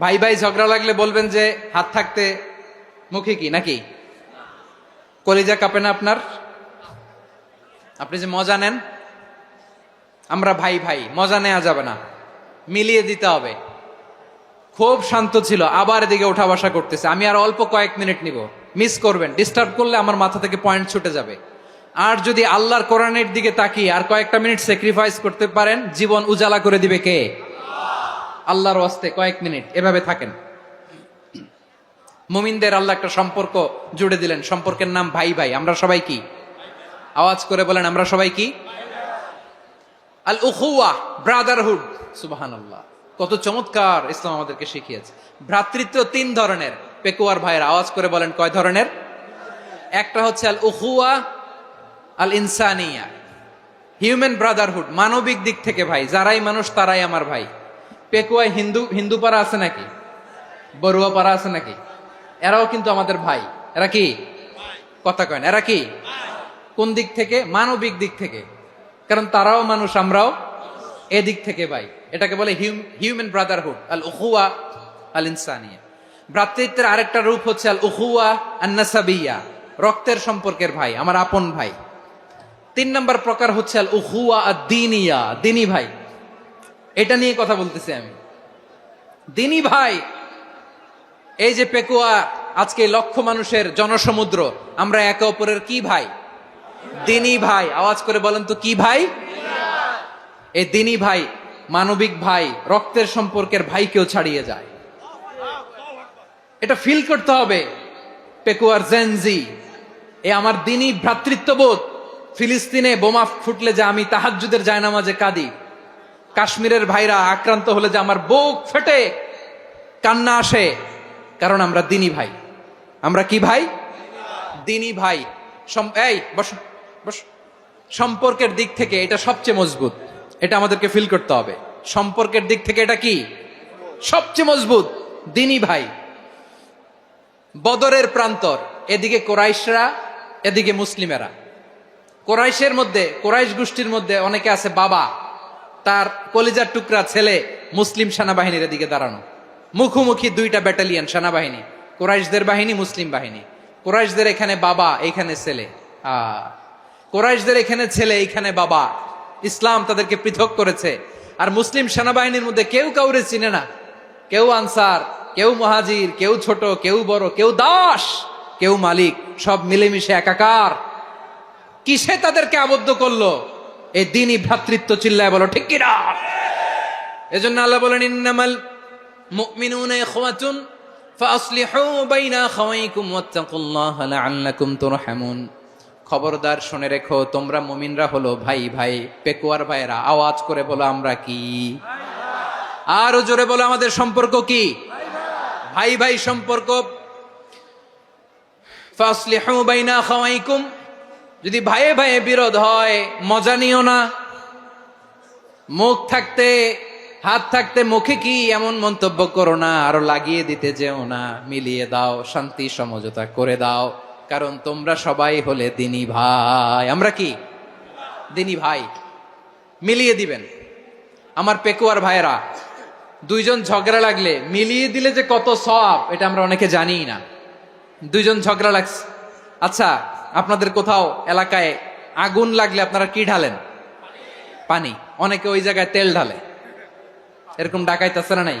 S1: ভাই ভাই ঝগড়া লাগলে বলবেন যে হাত থাকতে মুখে কি নাকি? কলিজা কাঁপে না আপনার? আপনি যে মজা নেন, আমরা ভাই ভাই, মজা নেওয়া যাবে না, মিলিয়ে দিতে হবে। খুব শান্ত ছিল, আবার এদিকে ওঠা বসা করতেছে, আমি আর অল্প কয়েক মিনিট নিব, মিস করবেন, ডিস্টার্ব করলে আমার মাথা থেকে পয়েন্ট ছুটে যাবে। আর যদি আল্লাহর কোরআনের দিকে তাকিয়ে আর কয়েকটা মিনিট স্যাক্রিফাইস করতে পারেন, জীবন উজালা করে দিবে কে? আল্লাহর ওয়াস্তে কয়েক মিনিট এভাবে থাকেন। মুমিনদের আল্লাহ একটা সম্পর্ক জুড়ে দিলেন, সম্পর্কের নাম ভাই ভাই। আমরা সবাই কি? আওয়াজ করে বলেন, আমরা সবাই কি? আল উখুয়া, ব্রাদারহুড। সুবহানাল্লাহ, কত চমৎকার ইসলাম আমাদেরকে শিখিয়েছে। ভ্রাতৃত্ব তিন ধরনের। পেকুয়ার ভাইয়ের আওয়াজ করে বলেন, কয় ধরনের? একটা হচ্ছে আল উখুয়া আল ইনসানিয়া, হিউম্যান ব্রাদারহুড, মানবিক দিক থেকে ভাই, যারাই মানুষ তারাই আমার ভাই। পেকুয়ায় হিন্দু পাড়া আছে নাকি? বড়ুয়া পাড়া আছে নাকি? এরাও কিন্তু আমাদের ভাই। এরা কি? কথা কয় না, এরা কি? কোন দিক থেকে? মানবিক দিক থেকে, কারণ তারাও মানুষ, আমরাও এদিক থেকে ভাই। এটাকে বলে হিউম্যান ব্রাদারহুড, আল উখুয়া আল ইনসানিয়া। ভ্রাতৃত্বের আরেকটা রূপ হচ্ছে আল উখুয়া আন নাসাবিয়া, রক্তের সম্পর্কের ভাই, আমার আপন ভাই। তিন নম্বর প্রকার হচ্ছে আল উখুয়া আদ দ্বীনিয়া, দ্বীনি ভাই। এটা নিয়ে কথা বলতেছি আমি, দ্বীনি ভাই। এই যে পেকুয়া, আজকে লক্ষ মানুষের জনসমুদ্র, আমরা একে অপরের কি ভাই? দ্বীনি ভাই। আওয়াজ করে বলেন তো, কি ভাই? এই দ্বীনি ভাই, মানবিক ভাই, রক্তের সম্পর্কের ভাইকেও ছাড়িয়ে যায়। এটা ফিল করতে হবে। পেকুয়ার জেনজি, এ আমার দ্বীনি ভ্রাতৃত্ববোধ। ফিলিস্তিনে বোমা ফুটলে যে আমি তাহাজ্জুদের জায়নামাজে কাঁদি, কাশ্মীরের ভাইরা আক্রান্ত হলে যে আমার বুক ফেটে কান্না আসে, কারণ আমরা দ্বীনি ভাই। আমরা কি ভাই? দ্বীনি ভাই। এই বসো বসো। সম্পর্কের দিক থেকে এটা সবচেয়ে মজবুত, এটা আমাদেরকে ফিল করতে হবে। সম্পর্কের দিক থেকে এটা কি? সবচেয়ে মজবুত, দ্বীনি ভাই। বদরের প্রান্তর, এদিকে কোরাইশরা, এদিকে মুসলিমেরা। কোরাইশের মধ্যে, কোরাইশ গোষ্ঠীর মধ্যে অনেকে আছে বাবা, তার কলিজার টুকরা ছেলে মুসলিম সেনাবাহিনীর এদিকে দাঁড়ানো, মুখোমুখি দুইটা ব্যাটালিয়ন সেনাবাহিনী, কোরাইশদের বাহিনী, মুসলিম বাহিনী। কোরাইশদের এখানে বাবা, এইখানে ছেলে। কোরাইশদের এখানে ছেলে, এইখানে বাবা। ইসলাম তাদেরকে পৃথক করেছে। আর মুসলিম সেনাবাহিনীর মধ্যে কেউ কাউরে চিনে না, কেউ আনসার, কেউ মুহাজির, কেউ ছোট, কেউ বড়, কেউ দাস, কেউ মালিক, সব মিলেমিশে একাকার। কিসে তাদেরকে আবদ্ধ করলো? এই দ্বীনি ভ্রাতৃত্ব। চিল্লায় বলো ঠিক কিনা? এজন্য আল্লাহ বলেন, ইন্নামাল মুমিনুনা ইখওয়াতুন ফাসলিহু বাইনা আখাওয়াইকুম ওয়াত্তাকুল্লাহা লাআল্লাকুম তুরহামুন। খবরদার শুনে রেখো, তোমরা মুমিনরা হলো ভাই ভাই। পেকুয়ার ভাইরা আওয়াজ করে বলো, আমরা কি? আরো জোরে বলো, আমাদের সম্পর্ক কি? ভাই ভাই সম্পর্ক। ফাসলিহু বাইনা আখাওয়াইকুম, যদি ভাইয়ে ভাইয়ে বিরোধ হয় মজা নিও না। মুখ থাকতে, হাত থাকতে মুখে কি এমন মন্তব্য করো না, আরো লাগিয়ে দিতে যেও না। মিলিয়ে দাও, শান্তি সমঝোতা করে দাও, কারণ তোমরা সবাই হলে দ্বীনি ভাই। আমরা কি? দ্বীনি ভাই। মিলিয়ে দিবেন। আমার পেকুয়ার ভাইয়েরা, দুইজন ঝগড়া লাগলে মিলিয়ে দিলে যে কত সওয়াব, এটা আমরা অনেকে জানি না। দুইজন ঝগড়া লাগছে, আচ্ছা আপনাদের কোথাও এলাকায় আগুন লাগলে আপনারা কি ঢালেন? পানি। অনেকে ওই জায়গায় তেল ঢালে। এরকম ডাকাইতে আছে না নাই?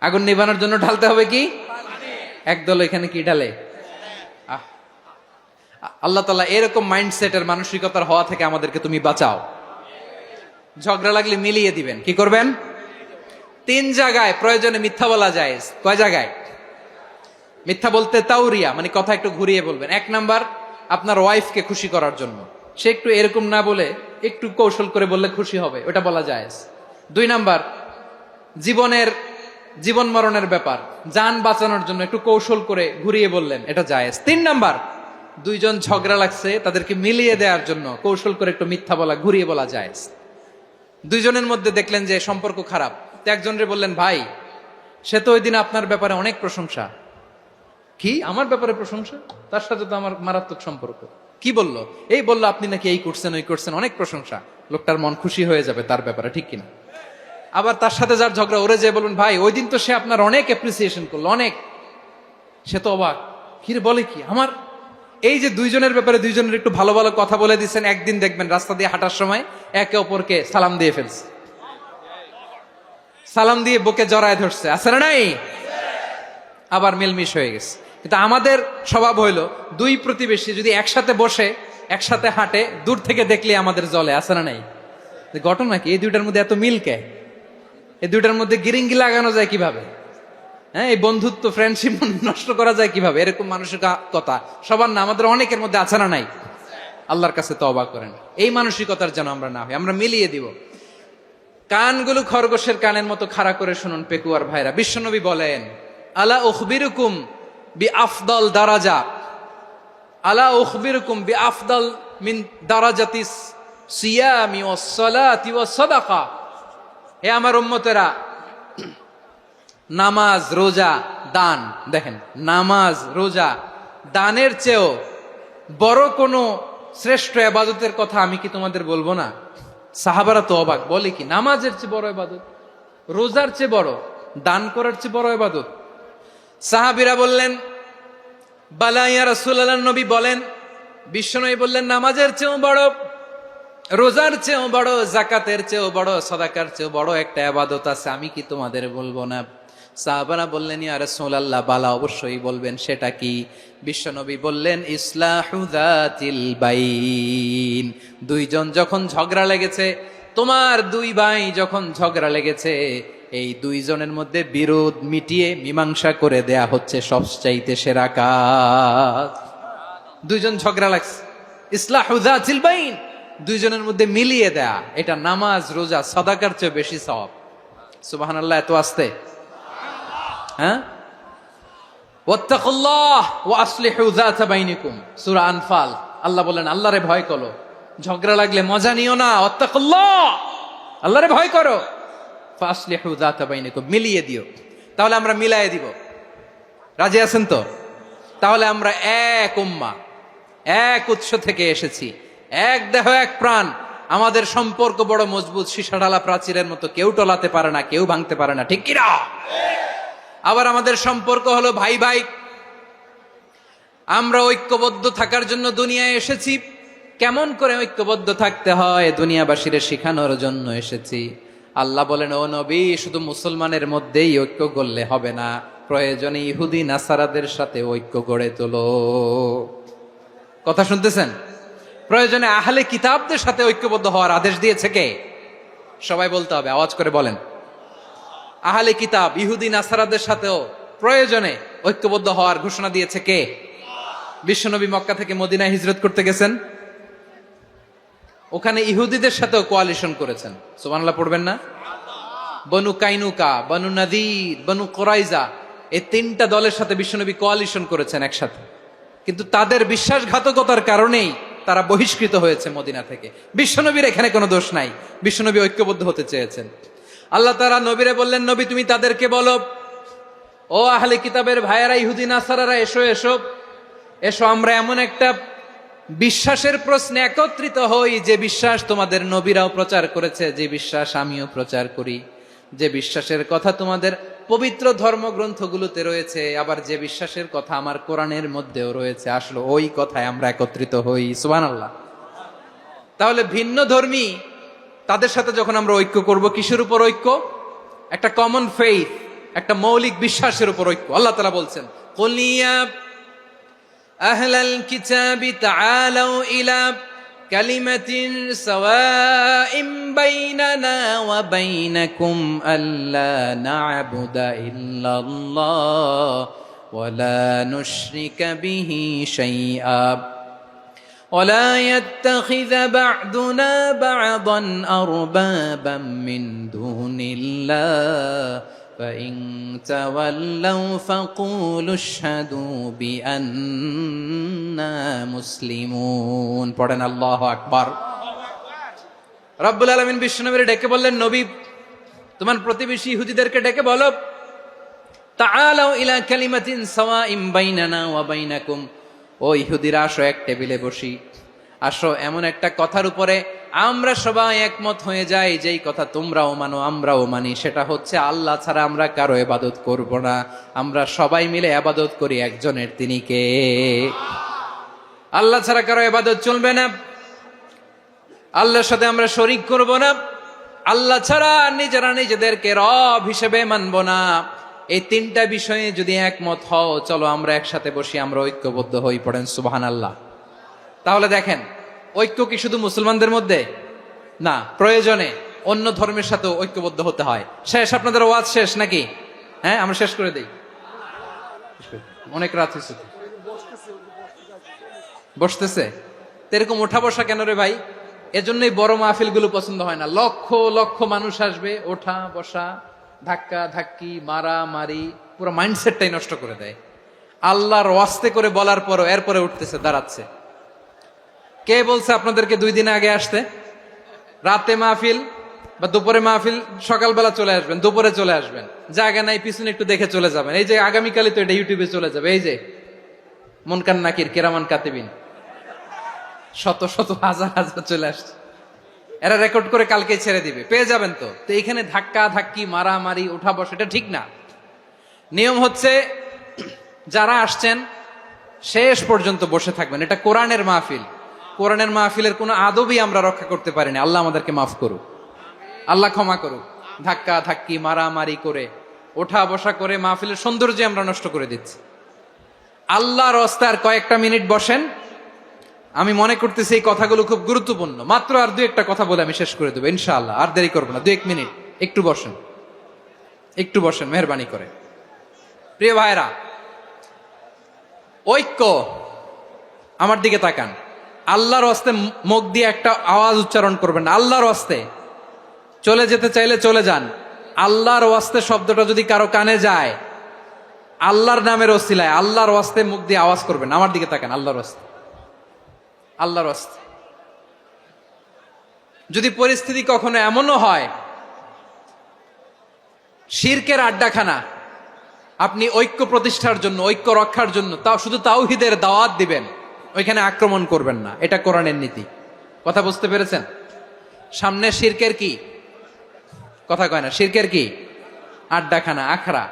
S1: আগুন নিভানোর জন্য ঢালতে হবে কি? একদল এখানে কি ঢালে? আল্লাহ তাআলা এরকম মাইন্ডসেটের, মানসিকতার হওয়া থেকে আমাদেরকে তুমি বাঁচাও। ঝগড়া লাগলে মিলিয়ে দিবেন। কি করবেন? তিন জায়গায় প্রয়োজনে মিথ্যা বলা যায়। কয় জায়গায় মিথ্যা বলতে? তাওরিয়া, মানে কথা একটু ঘুরিয়ে বলবেন। এক নাম্বার, আপনার ওয়াইফকে খুশি করার জন্য, সে একটু এরকম না বলে একটু কৌশল করে বললে খুশি হবে, ওটা বলা যায়। দুই নাম্বার, জীবন মরণের ব্যাপার, জান বাঁচানোর জন্য একটু কৌশল করে ঘুরিয়ে বললেন, এটা জায়েজ। তিন নাম্বার, দুইজন ঝগড়া লাগছে, তাদেরকে মিলিয়ে দেওয়ার জন্য কৌশল করে একটু মিথ্যা বলা, ঘুরিয়ে বলা জায়েজ। দুইজনের মধ্যে দেখলেন যে সম্পর্ক খারাপ, তো একজনরে বললেন, ভাই সে তো ওই দিন আপনার ব্যাপারে অনেক প্রশংসা। কি? আমার ব্যাপারে প্রশংসা? তার সাথে তো আমার মারাত্মক সম্পর্ক। কি বললো? এই বললো আপনি নাকি এই করছেন ওই করছেন, অনেক প্রশংসা। লোকটার মন খুশি হয়ে যাবে তার ব্যাপারে, ঠিক কিনা? আবার তার সাথে যার ঝগড়া, ওরে যে বলুন ভাই ওই দিন তো সে আপনার অনেক অ্যাপ্রিসিয়েশন করলো, অনেক। সে তো অবাক, কিরে বলে কি আমার? এই যে দুইজনের ব্যাপারে দুইজনের একটু ভালো ভালো কথা বলে দিচ্ছেন, একদিন দেখবেন রাস্তা দিয়ে হাঁটার সময় একে অপরকে সালাম দিয়ে ফেলছে, সালাম দিয়ে বুকে জড়ায় ধরছে, আছে না নাই? আবার মিলমিশ হয়ে গেছে। কিন্তু আমাদের স্বভাব হইলো দুই প্রতিবেশী যদি একসাথে বসে একসাথে হাঁটে, দূর থেকে দেখলে আমাদের জলে, আছে না নাই? ঘটনা কি? এই দুইটার মধ্যে এত মিল কে? এই দুইটার মধ্যে গিরিঙ্গি লাগানো যায় কিভাবে? হ্যাঁ, এই বন্ধুত্ব ফ্রেন্ডশিপ নষ্ট করা যায় কিভাবে? এরকম মানসিকতা সবার না, আমাদের অনেকের মধ্যে আছে না নাই? আল্লাহর কাছে তওবা করেন এই মানসিকতার যেন আমরা না হই, আমরা মিলিয়ে দিব। কানগুলো খরগোশের কানের মতো খাড়া করে শুনুন পেকুয়ার ভাইরা। বিশ্বনবী বলেন, আলা উখবিরুকুম বি আফদল দারাজা, আলা উখবিরুকুম বি আফদল মিন দারাজাতিস সিয়ামি ওয়াস সালাতি ওয়াস সাদাকা। হে আমার উম্মতেরা, নামাজ, রোজা, দান, দেখেন নামাজ, রোজা, দানের চেয়েও বড় কোনো শ্রেষ্ঠ ইবাদতের কথা আমি কি তোমাদের বলবো না? সাহাবারা তো অবাক, বলে কি নামাজের চেয়ে বড় ইবাদত, রোজার চেয়ে বড়, দান করার চেয়ে বড় ইবাদত? সাহাবীরা বললেন, বালা ইয়া রাসূলুল্লাহ, নবী বলেন। বিশ্বনবী বললেন, নামাজের চেয়েও বড়, রোজার চেয়েও বড়, যাকাতের চেয়েও বড়, সাদাকার চেয়েও বড় একটা ইবাদত আছে, আমি কি তোমাদের বলবো না? সাহাবারা বললেন, ইয়া রাসূলুল্লাহ, বালা, অবশ্যই বলবেন, সেটা কি? বিশ্বনবী বললেন, ইসলাহু যাতিল বাইন। দুইজন যখন ঝগড়া লেগেছে, তোমার দুই ভাই যখন ঝগড়া লেগেছে, এই দুইজনের মধ্যে বিরোধ মিটিয়ে মীমাংসা করে দেয়া হচ্ছে সবচাইতে সেরা কাজ। দুইজন ঝগড়া লাগছে, ইসলাহু যাতিল বাইন, দুইজনের মধ্যে মিলিয়ে দেয়া, এটা নামাজ, রোজা, সাদাকার চেয়ে বেশি সওয়াব। সুবহানাল্লাহ, এত আস্তে, হ্যাঁ? ওয়াত্তাকুল্লাহ ওয়া আসলিহু যাতা বাইনিকুম, সূরা আনফাল। আল্লাহ বলেন, আল্লাহরে ভয় করো, ঝগড়া লাগলে মজা নিও না, ওয়াত্তাকুল্লাহ, আল্লাহরে ভয় করো, ফাসলিহু যাতা বাইনিকুম, মিলিয়ে দিও। তাহলে আমরা মিলায়ে দিব, রাজি আছেন তো? তাহলে আমরা এক উম্মাহ, এক উৎস থেকে এসেছি, এক দেহ এক প্রাণ, আমাদের সম্পর্ক বড় মজবুত, সীসাঢালা প্রাচীরের মতো, কেউ টলাতে পারে না, কেউ ভাঙতে পারে না, ঠিক কিনা? আবার আমাদের সম্পর্ক হলো ভাই ভাই, আমরা ঐক্যবদ্ধ থাকার জন্য দুনিয়ায় এসেছি। কেমন করে ঐক্যবদ্ধ থাকতে হয় দুনিয়াবাসীরে শিখানোর জন্য এসেছি। আল্লাহ বলেন, ও নবী, শুধু মুসলমানের মধ্যেই ঐক্য গড়লে হবে না, প্রয়োজনে ইহুদি নাসারাদের সাথে ঐক্য গড়ে তোলো। কথা শুনতেছেন? প্রয়োজনে আহলে কিতাবদের সাথে ঐক্যবদ্ধ হওয়ার আদেশ দিয়েছে কে? সবাই বলতে হবে, আওয়াজ করে বলেন। আহলে কিতাব, ইহুদি নাসারাদের সাথেও প্রয়োজনে ঐক্যবদ্ধ হওয়ার ঘোষণা দিয়েছে কে? বিশ্বনবী মক্কা থেকে মদিনায় হিজরত করতে গেছেন, ওখানে ইহুদিদের সাথেও কোয়ালিশন করেছেন। সুবহানাল্লাহ পড়বেন না? বনু কাইনুকা, বনু নাদির, বনু কুরাইজা, এই তিনটা দলের সাথে বিশ্বনবী কোয়ালিশন করেছেন একসাথে। কিন্তু তাদের বিশ্বাসঘাতকতার কারণেই তারা বহিষ্কৃত হয়েছে মদিনা থেকে। বিশ্বনবীর এখানে কোনো দোষ নাই, বিশ্বনবী ঐক্যবদ্ধ হতে চেয়েছেন। আল্লাহ তাআলা নবীরে বললেন, নবী তুমি তাদেরকে বলো, ও আহলে কিতাবের ভাইয়েরা, ইহুদি নাসারারা, এসো এসো এসো, আমরা এমন একটা বিশ্বাসের প্রশ্নে একত্রিত হই, যে বিশ্বাস তোমাদের নবীরাও প্রচার করেছে, যে বিশ্বাস আমিও প্রচার করি, যে বিশ্বাসের কথা তোমাদের পবিত্র ধর্মগ্রন্থগুলোতে রয়েছে, আবার যে বিশ্বাসের কথা আমার কোরআনের মধ্যেও রয়েছে, আসলে ওই কথায় আমরা একত্রিত হই। সুবহানাল্লাহ। তাহলে ভিন্ন ধর্মী তাদের সাথে যখন আমরা ঐক্য করব, কিসের উপর ঐক্য? একটা কমন ফেইথ, একটা মৌলিক বিশ্বাসের উপর ঐক্য। আল্লাহ তাআলা বলছেন, কুল ইয়া আহলাল কিতাবি তাআলাউ ইলা কালিমাতিন সাওয়াইম বাইনানা ওয়া বাইনাকুম আল্লা না'বুদা ইল্লাল্লাহ ওয়া লা নুশরিকা বিহি শাইআ ولا يتخذ بعضنا بعضا أربابا من دون الله فإن تولوا فقولوا اشهدوا بأننا مسلمون। পড়েন আল্লাহু আকবার। রব্বুল আলামিন বিশ্বনবীর ডেকে বললেন, নবী তোমার প্রতিবেশী ইহুদিদেরকে ডেকে বলো, তাআলাউ ইলা কালিমাতিন সাওয়াইম বাইনানা ওয়া বাইনাকুম, ও ইহুদিরা আসো এক টেবিলে বসি, আসো এমন একটা কথার উপরে আমরা সবাই একমত হয়ে যাই, যেই কথা তোমরাও মানো আমরাও মানি, সেটা হচ্ছে আল্লাহ ছাড়া আমরা কারো ইবাদত করব না, আমরা সবাই মিলে ইবাদত করি একজনের, তিনি কে? আল্লাহ ছাড়া কারো ইবাদত চলবে না, আল্লাহর সাথে আমরা শরীক করব না, আল্লাহ ছাড়া নিজেরা নিজেদেরকে রব হিসেবে মানব না। এই তিনটা বিষয়ে যদি একমত হও, চলো আমরা একসাথে বসি, আমরা ঐক্যবদ্ধ হই, পড়েন সুবহানাল্লাহ। তাহলে দেখেন, ঐক্য কি শুধু মুসলমানদের মধ্যে না, প্রয়োজনে অন্য ধর্মের সাথে ঐক্যবদ্ধ হতে হয়। শেষ, আপনাদের ওয়াজ শেষ নাকি? হ্যাঁ, আমরা শেষ করে দেই, অনেক রাত হয়েছে। বসতেছে এরকম ওঠা বসা কেন রে ভাই? এজন্যই বড় মাহফিল গুলো পছন্দ হয় না। লক্ষ লক্ষ মানুষ আসবে, ওঠা বসা, ধাক্কা ধাক্কি, মারা মারি, পুরো মাইন্ডসেটটাই নষ্ট করে দেয়। আল্লাহর ওয়াস্তে করে বলার পরও এরপরে উঠতেছে, দাঁড়াচ্ছে। কে বলছে আপনাদেরকে 2 দিন আগে আসতে? রাতে মাহফিল বা দুপুরে মাহফিল, সকালবেলা চলে আসবেন, দুপুরে চলে আসবেন, জায়গা নাই পিছনে একটু দেখে চলে যাবেন। এই যে আগামীকালই তো এটা ইউটিউবে চলে যাবে, এই যে মুনকার নাকির কেরামান কাতিবিন, শত শত হাজার হাজার চলে আসছে, এরা রেকর্ড করে কালকে ছেড়ে দিবে, পেয়ে যাবেন। তো এখানে ধাক্কা ধাক্কি, মারামারি, উঠা বসা, এটা ঠিক না। নিয়ম হচ্ছে যারা আসছেন শেষ পর্যন্ত বসে থাকবেন। এটা কোরআনের মাহফিল, কোরআনের মাহফিলের কোনো আদবই আমরা রক্ষা করতে পারিনি। আল্লাহ আমাদেরকে মাফ করুক, আল্লাহ ক্ষমা করুক। ধাক্কা ধাক্কি, মারামারি করে, ওঠা বসা করে মাহফিলের সৌন্দর্য আমরা নষ্ট করে দিচ্ছি। আল্লাহর রাস্তায় কয়েকটা মিনিট বসেন। আমি মনে করতেছি এই কথাগুলো খুব গুরুত্বপূর্ণ। মাত্র আর 2-1টা কথা বলে আমি শেষ করে দেবো ইনশাআল্লাহ, আর দেরি করবো না। 2-1 মিনিট একটু বসেন, একটু বসেন মেহরবানি করে। প্রিয় ভাইরা, ঐক্য, আমার দিকে তাকান। আল্লাহর রাস্তে মুখ দিয়ে একটা আওয়াজ উচ্চারণ করবেন না। আল্লাহর রাস্তে চলে যেতে চাইলে চলে যান। আল্লাহর ওয়াস্তে শব্দটা যদি কারো কানে যায়, আল্লাহর নামের ওসিলায় আল্লাহর ওয়াস্তে মুখ দিয়ে আওয়াজ করবেন। আমার দিকে তাকান, আল্লাহর ওয়াস্তে, আল্লাহর ওয়াস্তে। যদি পরিস্থিতি কখনো এমনও হয় শিরকের আড্ডাখানা, আপনি ঐক্য প্রতিষ্ঠার জন্য, ঐক্য রক্ষার জন্য তাও শুধু তাওহীদের দাওয়াত দিবেন, ওইখানে আক্রমণ করবেন না। এটা কোরআনের নীতি। কথা বুঝতে পেরেছেন? সামনে শিরকের কি কথা কয় না, শিরকের কি আড্ডাখানা, আখড়া।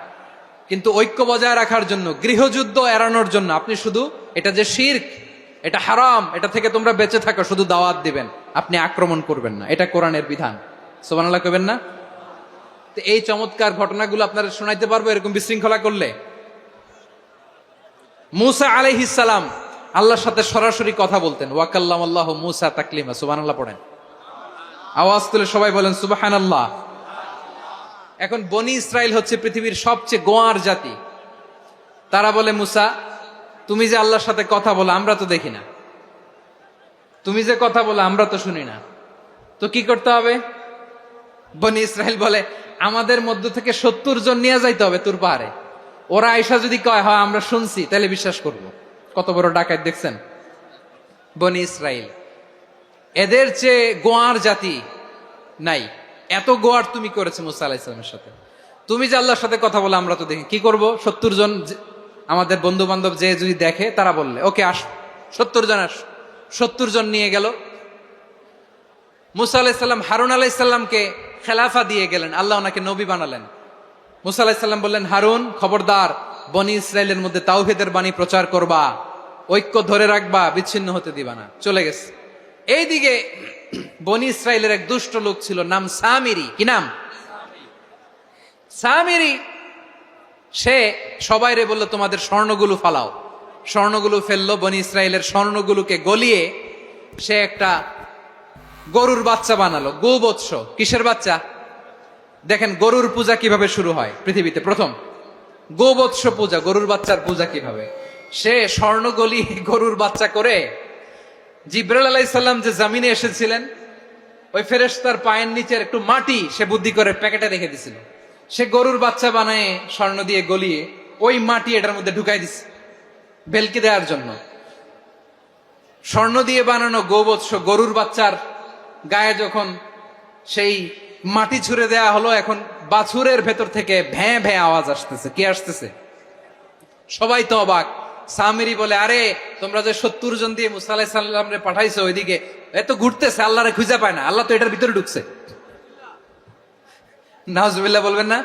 S1: কিন্তু ঐক্য বজায় রাখার জন্য, গৃহযুদ্ধ এড়ানোর জন্য আপনি শুধু এটা যে শিরক, এটা হারাম, এটা থেকে তোমরা বেঁচে থাকো, শুধু দাওয়াত দিবেন, আপনি আক্রমণ করবেন না। এটা কোরআনের বিধান। সুবহানাল্লাহ কইবেন না? তো এই চমৎকার ঘটনাগুলো আপনারা শোনাইতে পারবো এরকম বিশৃঙ্খলা করলে। মূসা আলাইহিস সালাম আল্লাহর সাথে সরাসরি কথা বলতেন। ওয়াকাল্লামাল্লাহু মূসা তাকলিমা। সুবহানাল্লাহ পড়েন, আওয়াজ তুলে সবাই বলেন সুবহানাল্লাহ। এখন বনি ইসরাইল হচ্ছে পৃথিবীর সবচেয়ে গোয়ার জাতি। তারা বলে, মূসা তুমি যে আল্লাহর সাথে কথা বলো আমরা তো দেখি না, তুমি যে কথা বলো আমরা তো শুনি না, তো কি করতে হবে? বনি ইসরাইল বলে, আমাদের মধ্য থেকে 70 জন নিয়ে যাইতে হবে তুর পাহাড়ে। ওরা আয়েশা যদি কয় হয় আমরা শুনছি, তাহলে বিশ্বাস করব। কত বড় ডাকাত দেখছেন বনি ইসরাইল। এদের চেয়ে গোয়ার জাতি নাই। এত গোয়ার তুমি করেছো মুসা আলাইহিস সালামের সাথে। তুমি যে আল্লাহর সাথে কথা বলে আমরা তো দেখি, কি করব? 70 জন আমাদের বন্ধু বান্ধব যে যদি দেখে, তারা বললে ওকে আস, 70 জন আস। 70 জন নিয়ে গেল। মুসা আলাইহিস সালাম হারুন আলাইহিস সালামকে খেলাফা দিয়ে গেলেন, আল্লাহ ওনাকে নবী বানালেন। মুসা আলাইহিস সালাম বললেন, হারুন খবরদার, বনি ইসরাইলের মধ্যে তাওহীদের বাণী প্রচার করবা, ঐক্য ধরে রাখবা, বিচ্ছিন্ন হতে দিবা না। চলে গেছে। এইদিকে বনি ইসরাইলের এক দুষ্ট লোক ছিল, নাম সামিরি। কি নাম? সামিরি। সে সবাইরে বললো তোমাদের স্বর্ণগুলো ফালাও। স্বর্ণগুলো ফেললো। বনি ইসরাইলের স্বর্ণগুলোকে গলিয়ে সে একটা গরুর বাচ্চা বানালো। গোবৎস। কিসের বাচ্চা? দেখেন গরুর পূজা কিভাবে শুরু হয় পৃথিবীতে প্রথম। গোবৎস পূজা, গরুর বাচ্চার পূজা কিভাবে। সে স্বর্ণ গলি গরুর বাচ্চা করে, জিব্রাইল আলাইহিস সালাম যে জমিনে এসেছিলেন, ওই ফেরেশতার পায়ের নিচের একটু মাটি সে বুদ্ধি করে প্যাকেটে রেখে দিছিল। সে গরুর বাচ্চা বানায় স্বর্ণ দিয়ে গলিয়ে ওই মাটি এটার মধ্যে ঢুকাই দিছে বেলকি দেওয়ার জন্য। স্বর্ণ দিয়ে বানানো গোবৎস গরুর বাচ্চার গায়ে যখন সেই মাটি ছুঁড়ে দেয়া হলো, এখন বাছুরের ভেতর থেকে ভ্যাঁ ভ্যাঁ আওয়াজ আসতেছে। কি আসতেছে? সবাই তো অবাক। সামিরি বলে, আরে তোমরা যে 70 জন দিয়ে মুসা আলাইহিস সালামরে পাঠাইছো ওইদিকে, এত ঘুরতেছে, আল্লাহরে খুঁজে পায় না, আল্লাহ তো এটার ভিতরে ঢুকছে। নাউজুবিল্লাহ বলবেন না?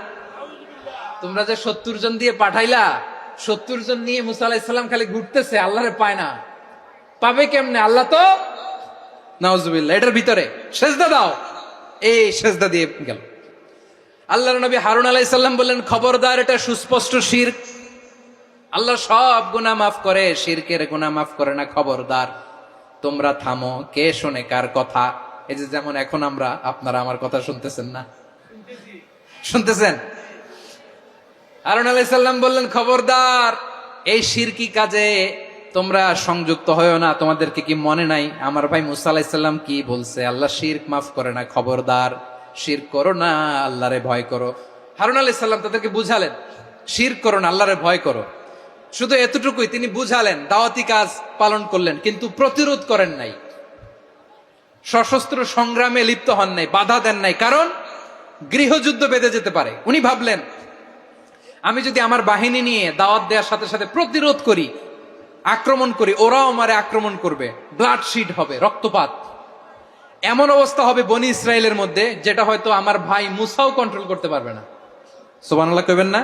S1: তোমরা যে 70 জন দিয়ে পাঠাইলা, 70 জন নিয়ে মুসা আলাইহিস সালাম খালি ঘুরতেছে, আল্লাহরে পায় না। পাবে কেমনে? আল্লাহ তো, নাউজুবিল্লাহ, এটার ভিতরে সেজদা দাও, এই সেজদা দিয়ে গেল। আল্লাহর নবী হারুন আলাইহিস সালাম বললেন, খবরদার, এটা সুস্পষ্ট শিরক। আল্লাহ সব গুনাহ মাফ করে, শিরকের গুনাহ মাফ করে না, খবরদার তোমরা থামো। কে শোনে কার কথা? এই যে যেমন এখন আমরা, আপনারা আমার কথা শুনতেছেন না? শুনতেছেন? হারুন আলাইহিস সালাম বললেন, খবরদার, এই শিরকি কাজে তোমরা সংযুক্ত হয়ো না। তোমাদেরকে কি মনে নাই আমার ভাই মুসা আলাইহিস সালাম কি বলছে? আল্লাহ শিরক মাফ করে না, খবরদার শিরক করো না, আল্লাহরে ভয় করো। হারুন আলাইহিস সালাম তাদেরকে বুঝালেন, শিরক করো না, আল্লাহরে ভয় করো। শুধু এতটুকুই তিনি বুঝালেন, দাওয়াতি কাজ পালন করলেন, কিন্তু প্রতিরোধ করেন নাই, সশস্ত্র সংগ্রামে লিপ্ত হন নাই, বাধা দেন নাই, কারণ গৃহযুদ্ধ বেঁধে যেতে পারে। উনি ভাবলেন, আমি যদি আমার বাহিনী নিয়ে দাওয়াত দেওয়ার সাথে সাথে প্রতিরোধ করি, আক্রমণ করি, ওরাও আমারে আক্রমণ করবে, ব্লাডশিড হবে, রক্তপাত, এমন অবস্থা হবে বনি ইসরায়েলের মধ্যে যেটা হয়তো আমার ভাই মুসাও কন্ট্রোল করতে পারবে না। সুবহানাল্লাহ কইবেন না?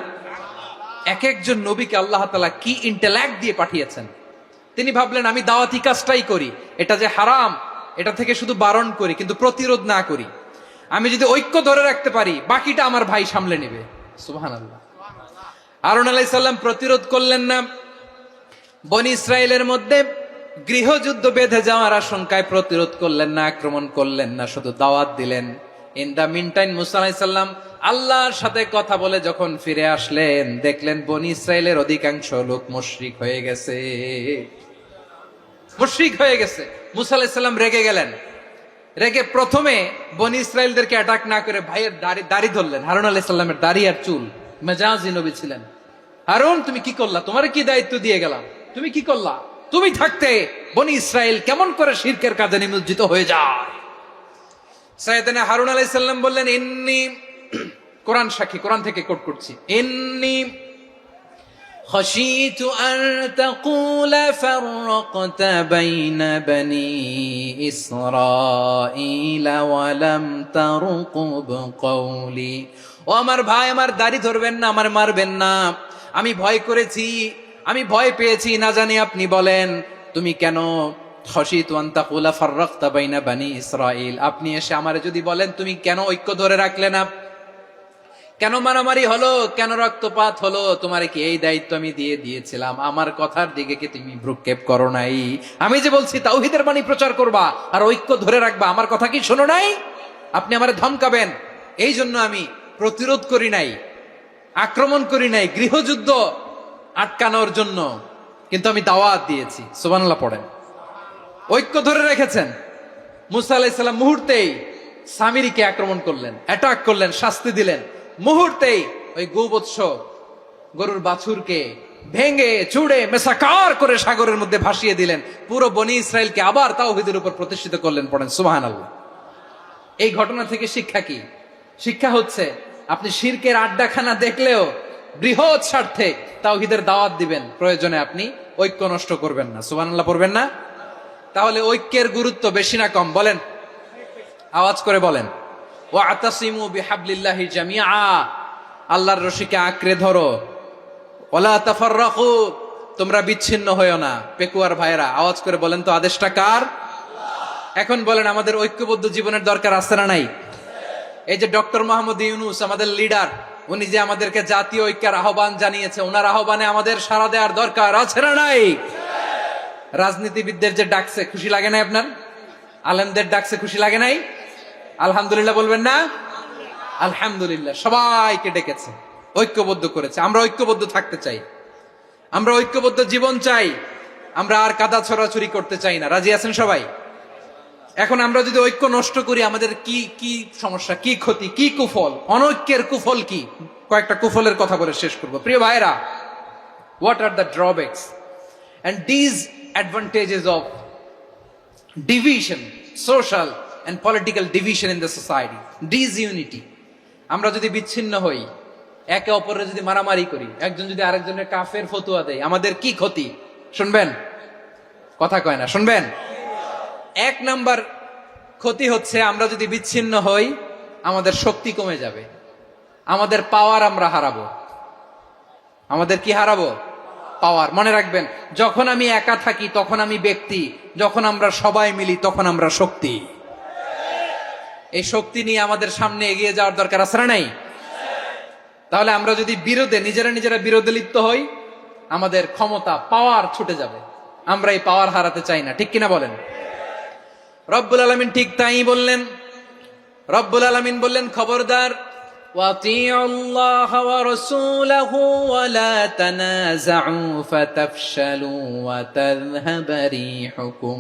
S1: এক একজন নবীকে আল্লাহ তাআলা কি ইন্টেলেক্ট দিয়ে পাঠিয়েছেন। তিনি ভাবলেন, আমি দাওয়াতি কাজটাই করি, এটা যে হারাম এটা থেকে শুধু বারণ করি, কিন্তু প্রতিরোধ না করি। আমি যদি ঐক্য ধরে রাখতে পারি, বাকিটা আমার ভাই সামলে নেবে। সুবহানাল্লাহ। হারুন আলাইহিস সালাম প্রতিরোধ করলেন না, বনি ইসরায়েলের মধ্যে গৃহযুদ্ধ বেঁধে যাওয়ার আশঙ্কায় প্রতিরোধ করলেন না, আক্রমণ করলেন না, শুধু দাওয়াত দিলেন। ইন দা মিন টাইম মুসা আলাইহিস সালাম আল্লাহর সাথে কথা বলে যখন ফিরে আসলেন, দেখলেন বনি ইসরায়েলের অধিকাংশ লোক মুশরিক হয়ে গেছে, মুশরিক হয়ে গেছে। মুসা আলাইহিস সালাম রেগে গেলেন, রেগে প্রথমে বনি ইসরায়েলদেরকে অ্যাটাক না করে ভাইয়ের দাড়ি ধরলেন। হারুন আলাইহিস সালামের দাড়ি আর চুল, মেজাজি নবী ছিলেন। হারুন, তুমি কি করলা? তোমার কি দায়িত্ব দিয়ে গেলাম, তুমি কি করলা? তুমি থাকতে বনি ইসরায়েল কেমন করে শিরকের কাজে নিমজ্জিত হয়ে যায়? সাইয়েদনা হারুন আলাইহিস সালাম বললেন, ইন্নী, কোরআন সাক্ষী, কোরআন থেকে কোট করছি, ইন্নী খাশীতু আন তাকুলা ফাররাকতা বাইনা বনি ইসরাঈল ওয়া লাম তারকুব কওলি। ও আমার ভাই, আমার দাড়ি ধরবেন না, আমার মারবেন না। আমি ভয় করেছি, আমি ভয় পেয়েছি, না জানি আপনি বলেন তুমি কেন খাশীতু আন তাকুলা ফাররাকতা বাইনা বনি ইসরাঈল, আপনি এসে আমারে যদি বলেন তুমি কেন ঐক্য ধরে রাখলে না, কেন মারামারি হলো, কেন রক্তপাত হলো, তোমারে কি এই দায়িত্ব আমি দিয়ে দিয়েছিলাম? আমার কথার দিকে কি তুমি ভ্রুক্ষেপ করো নাই? আমি যে বলছি তাওহীদের বাণী প্রচার করবা আর ঐক্য ধরে রাখবা, আমার কথা কি শোনো নাই? আপনি আমারে ধমকাবেন, এই জন্য আমি প্রতিরোধ করি নাই, আক্রমণ করি নাই, গৃহযুদ্ধ আটকানোর জন্য, কিন্তু আমি দাওয়াত দিয়েছি। সুবহানাল্লাহ পড়েন। ঐক্য ধরে রেখেছেন। মুসা আলাইহিস সালাম মুহূর্তেই সামিরীকে আক্রমণ করলেন, অ্যাটাক করলেন, শাস্তি দিলেন। মুহূর্তেই ওই গোবৎস গরুর বাছুরকে ভেঙে চুড়ে মেসাকার করে সাগরের মধ্যে ভাসিয়ে দিলেন। পুরো বনি ইসরায়েলকে আবার তাওহীদের উপর প্রতিষ্ঠিত করলেন। পড়েন সুবহানাল্লাহ। এই ঘটনা থেকে শিক্ষা কি? শিক্ষা হচ্ছে, আপনি শিরকের আড্ডাখানা দেখলেও বৃহৎ স্বার্থে তাওহীদের দাওয়াত দিবেন, প্রয়োজনে আপনি ঐক্য নষ্ট করবেন না। সুবহানাল্লাহ পড়বেন না? তাহলে ঐক্যের গুরুত্ব বেশি না কম? বলেন, আওয়াজ করে বলেন। ওয়াতাসিমু বিহাবলিল্লাহি জামিআ, আল্লাহর রশিকে আঁকড়ে ধরো। ওয়ালা তাফাররাকু, তোমরা বিচ্ছিন্ন হয়ো না। পেকুয়ার ভাইরা আওয়াজ করে বলেন তো, আদেশটা কার? এখন বলেন, আমাদের ঐক্যবদ্ধ জীবনের দরকার আছে না নাই? এই যে ডক্টর মোহাম্মদ ইউনূস আমাদের লিডার, উনি যে আমাদেরকে জাতীয় ঐক্যের আহ্বান জানিয়েছে, ওনার আহ্বানে আমাদের সাড়া দেওয়ার দরকার আছে না নাই? রাজনীতিবিদদের যে ডাকছে, খুশি লাগে নাই আপনার? আলেমদের ডাকছে, খুশি লাগে নাই? আলহামদুলিল্লাহ বলবেন না? আলহামদুলিল্লাহ, সবাইকে ডেকেছে, ঐক্যবদ্ধ করেছে। আমরা ঐক্যবদ্ধ থাকতে চাই, আমরা ঐক্যবদ্ধ জীবন চাই, আমরা আর কাদা ছড়াছড়ি করতে চাই না। রাজি আছেন সবাই? এখন আমরা যদি ঐক্য নষ্ট করি, আমাদের কি কি সমস্যা, কি ক্ষতি, কি কুফল? অনৈক্যের কুফল কি? কয়েকটা কুফলের কথা বলে শেষ করব। প্রিয় ভাইরা, what are the drawbacks and disadvantages of division, social and political division in the society, disunity? আমরা যদি বিচ্ছিন্ন হই, একে অপরের যদি মারামারি করি, একজন যদি আরেকজনের কাফের ফতোয়া দেয়, আমাদের কি ক্ষতি? শুনবেন, কথা কয় না, শুনবেন। এক নাম্বার ক্ষতি হচ্ছে আমরা যদি বিচ্ছিন্ন হই আমাদের শক্তি কমে যাবে, আমাদের পাওয়ার আমরা হারাবো। আমাদের কি হারাবো? পাওয়ার। মনে রাখবেন, যখন আমি একা থাকি তখন আমি ব্যক্তি, যখন আমরা সবাই মিলি তখন আমরা শক্তি। এই শক্তি নিয়ে আমাদের সামনে এগিয়ে যাওয়ার দরকার আছে না নাই? তাহলে আমরা যদি নিজেরা বিরোধে লিপ্ত হই আমাদের ক্ষমতা, পাওয়ার ছুটে যাবে। আমরা এই পাওয়ার হারাতে চাই না, ঠিক কিনা বলেন? রব্বুল আলামিন ঠিক তাই বললেন। রব্বুল আলামিন বললেন, খবরদার, وَأَطِيعُوا اللَّهَ وَرَسُولَهُ وَلَا تَنَازَعُوا فَتَفْشَلُوا وَتَذْهَبَ رِيحُكُمْ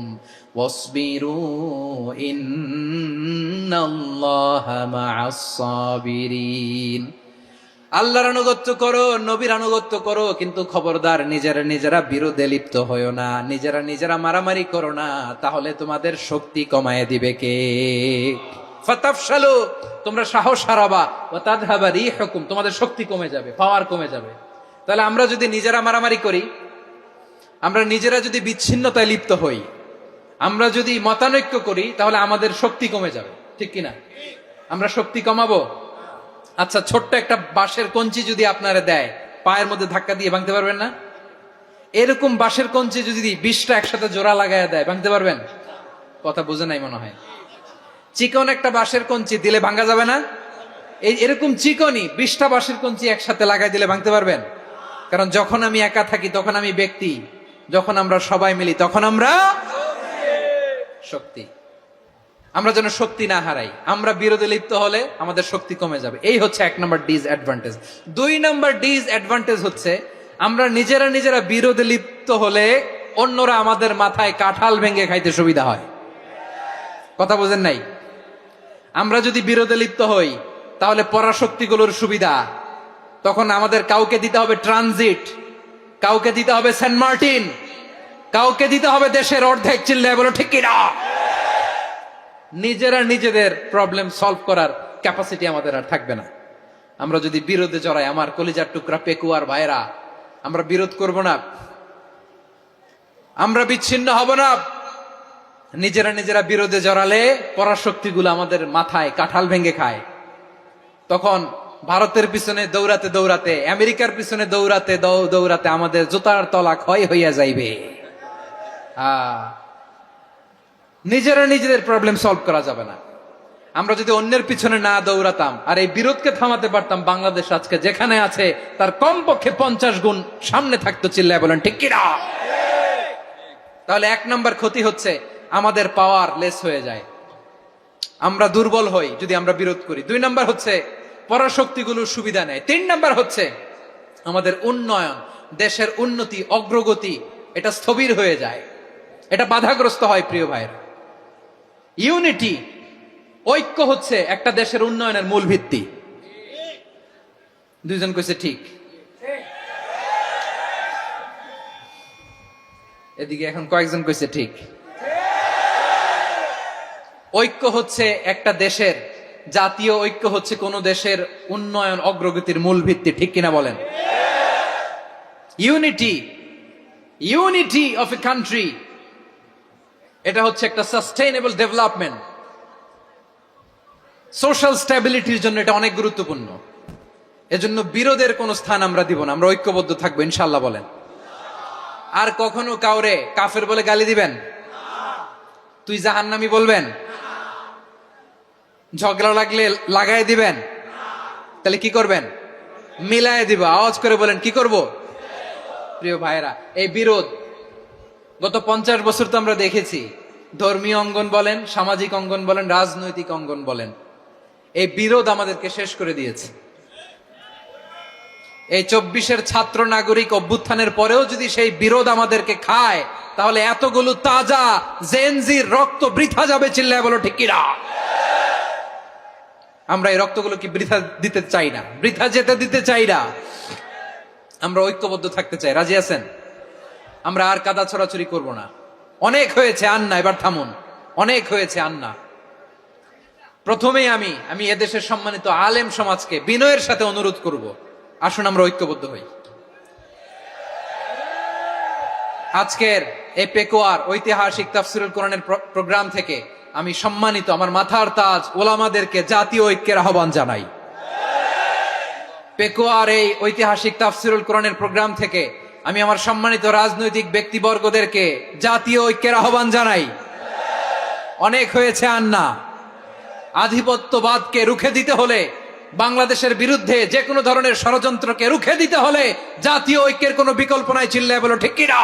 S1: وَاصْبِرُوا إِنَّ اللَّهَ مَعَ الصَّابِرِينَ। আল্লাহর আনুগত্য করো, নবীর আনুগত্য করো, কিন্তু খবরদার নিজেরা বিরোধে লিপ্ত হয়ো না, নিজেরা মারামারি করো না, তাহলে তোমাদের শক্তি কমায় দিবে কে? ফাতাফশালু, তোমরা সাহস হারাবা, ওয়া তাযহাবা রিহুকুম, তোমাদের শক্তি কমে যাবে, পাওয়ার কমে যাবে। তাহলে আমরা যদি নিজেরা মারামারি করি, আমরা নিজেরা যদি বিচ্ছিন্নতায় লিপ্ত হই, আমরা যদি মতানৈক্য করি, তাহলে আমাদের শক্তি কমে যাবে, ঠিক কিনা? আমরা শক্তি কমাবো। আচ্ছা, ছোট্ট একটা বাঁশের কঞ্চি যদি আপনারা দেয়, পায়ের মধ্যে ধাক্কা দিয়ে ভাঙতে পারবেন না? এরকম বাঁশের কঞ্চি যদি 20টা একসাথে জোড়া লাগায় দেয়, ভাঙতে পারবেন? কথা বুঝে নাই মনে হয়। চিকন একটা বাঁশের কঞ্চি দিলে ভাঙা যাবে না? এরকম চিকনই 20টা বাঁশের কঞ্চি একসাথে লাগাই দিলে ভাঙতে পারবেন? কারণ যখন আমি একা থাকি তখন আমি ব্যক্তি, যখন আমরা সবাই মিলি তখন আমরা শক্তি। আমরা যেন শক্তি না হারাই। আমরা বিরোধে লিপ্ত হলে আমাদের শক্তি কমে যাবে। এই হচ্ছে 1 নম্বর ডিসঅ্যাডভান্টেজ। 2 নম্বর ডিসঅ্যাডভান্টেজ হচ্ছে আমরা নিজেরা বিরোধে লিপ্ত হলে অন্যরা আমাদের মাথায় কাঁঠাল ভেঙে খাইতে সুবিধা হয়। কথা বুঝেন নাই? আমরা যদি বিরোধে লিপ্ত হই তাহলে পরাশক্তিগুলোর সুবিধা, তখন আমাদের কাউকে দিতে হবে ট্রানজিট, কাউকে দিতে হবে সেন্ট মার্টিন, কাউকে দিতে হবে দেশের অর্ধেক। চিল্লায় বলো ঠিক কিনা? নিজেদের প্রবলেম সলভ করার ক্যাপাসিটি আমাদের আর থাকবে না। আমরা যদি বিরোধে জড়াই, আমার কলিজার টুকরা পেকুয়ার ভাইরা, আমরা বিরোধ করব না, আমরা বিচ্ছিন্ন হব না। নিজেরা বিরোধে জড়ালে পরাশক্তিগুলো আমাদের মাথায় কাঁঠাল ভেঙে খায়। তখন ভারতের পিছনে দৌড়াতে, আমেরিকার পিছনে দৌড়াতে আমাদের জুতার তলা ক্ষয় হইয়া যাইবে। নিজেদের প্রবলেম সলভ করা যাবে না। আমরা যদি অন্যের পিছনে না দৌড়াতাম আর এই বিরোধকে থামাতে পারতাম, বাংলাদেশ আজকে যেখানে আছে তার কমপক্ষে 50 গুণ সামনে থাকতো। চিল্লায় বলেন ঠিক কিনা? তাহলে 1 নম্বর ক্ষতি হচ্ছে আমাদের পাওয়ার লেস হয়ে যায়, আমরা দুর্বল হই যদি আমরা বিরোধ করি। 2 নম্বর হচ্ছে পরাশক্তিগুলোর সুবিধা নেয়। 3 নম্বর হচ্ছে আমাদের উন্নয়ন, দেশের উন্নতি, অগ্রগতি, এটা স্থবির হয়ে যায়, এটা বাধাগ্রস্ত হয়। প্রিয় ভাইরা, ইউনিটি, ঐক্য হচ্ছে একটা দেশের উন্নয়নের মূল ভিত্তি। 2 জন কইছে ঠিক। এদিকে এখন কয়েকজন কইছে ঠিক। ঐক্য হচ্ছে একটা দেশের, জাতীয় ঐক্য হচ্ছে কোন দেশের উন্নয়ন, অগ্রগতির মূল ভিত্তি, ঠিক কিনা বলেন? ইউনিটি অফ এ কান্ট্রি, এটা হচ্ছে একটা সাস্টেইনেবল ডেভেলপমেন্ট, সোশ্যাল স্ট্যাবিলিটির জন্য এটা অনেক গুরুত্বপূর্ণ। এজন্য বিরোধের কোন স্থান আমরা দিব না, আমরা ঐক্যবদ্ধ থাকবো ইনশাআল্লাহ বলেন। আর কখনো কাউরে কাফের বলে গালি দিবেন? তুই জাহান্নামী বলবেন? ঝগড়া লাগলে লাগাই দিবেন? তাহলে কি করবেন? মিলায় দিব। আওয়াজ করে বলেন কি করব? প্রিয় ভাইরা, এই বিরোধ গত 50 বছর তো আমরা দেখেছি। ধর্মীয় অঙ্গন বলেন, সামাজিক অঙ্গন বলেন, রাজনৈতিক অঙ্গন বলেন, এই বিরোধ আমাদেরকে শেষ করে দিয়েছে। এই 24-এর ছাত্র নাগরিক অভ্যুত্থানের পরেও যদি সেই বিরোধ আমাদেরকে খায়, তাহলে এতগুলো তাজা জেনজির রক্ত বৃথা যাবে। চিল্লায় বলো ঠিক কিনা? আমরা এই রক্তগুলো কি বৃথা দিতে চাই না, বৃথা যেতে দিতে চাই না। আমরা ঐক্যবদ্ধ থাকতে চাই। রাজি আছেন? আমরা আর কাদা ছড়াছড়ি করব না। অনেক হয়েছে আন্না, এবার থামুন। অনেক হয়েছে আন্না। প্রথমেই আমি এদেশের সম্মানিত আলেম সমাজকে বিনয়ের সাথে অনুরোধ করব, আসুন আমরা ঐক্যবদ্ধ হই। আজকের এই পেকুয়ার ঐতিহাসিক তাফসিরুল কোরআনের প্রোগ্রাম থেকে আমি সম্মানিত আমার মাথার তাজ ওলামাদেরকে জাতীয় ঐক্যের আহ্বান জানাই। পেকুয়ার এই ঐতিহাসিক তাফসিরুল কোরআনের প্রোগ্রাম থেকে আমি আমার সম্মানিত রাজনৈতিক ব্যক্তিবর্গদেরকে জাতীয় ঐক্যের আহ্বান জানাই। অনেক হয়েছে আর না। আধিপত্যবাদকে রুখে দিতে হলে, বাংলাদেশের বিরুদ্ধে যে কোনো ধরনের ষড়যন্ত্রকে রুখে দিতে হলে জাতীয় ঐক্যের কোনো বিকল্প নাই। চিল্লায় বলো ঠিক কিনা?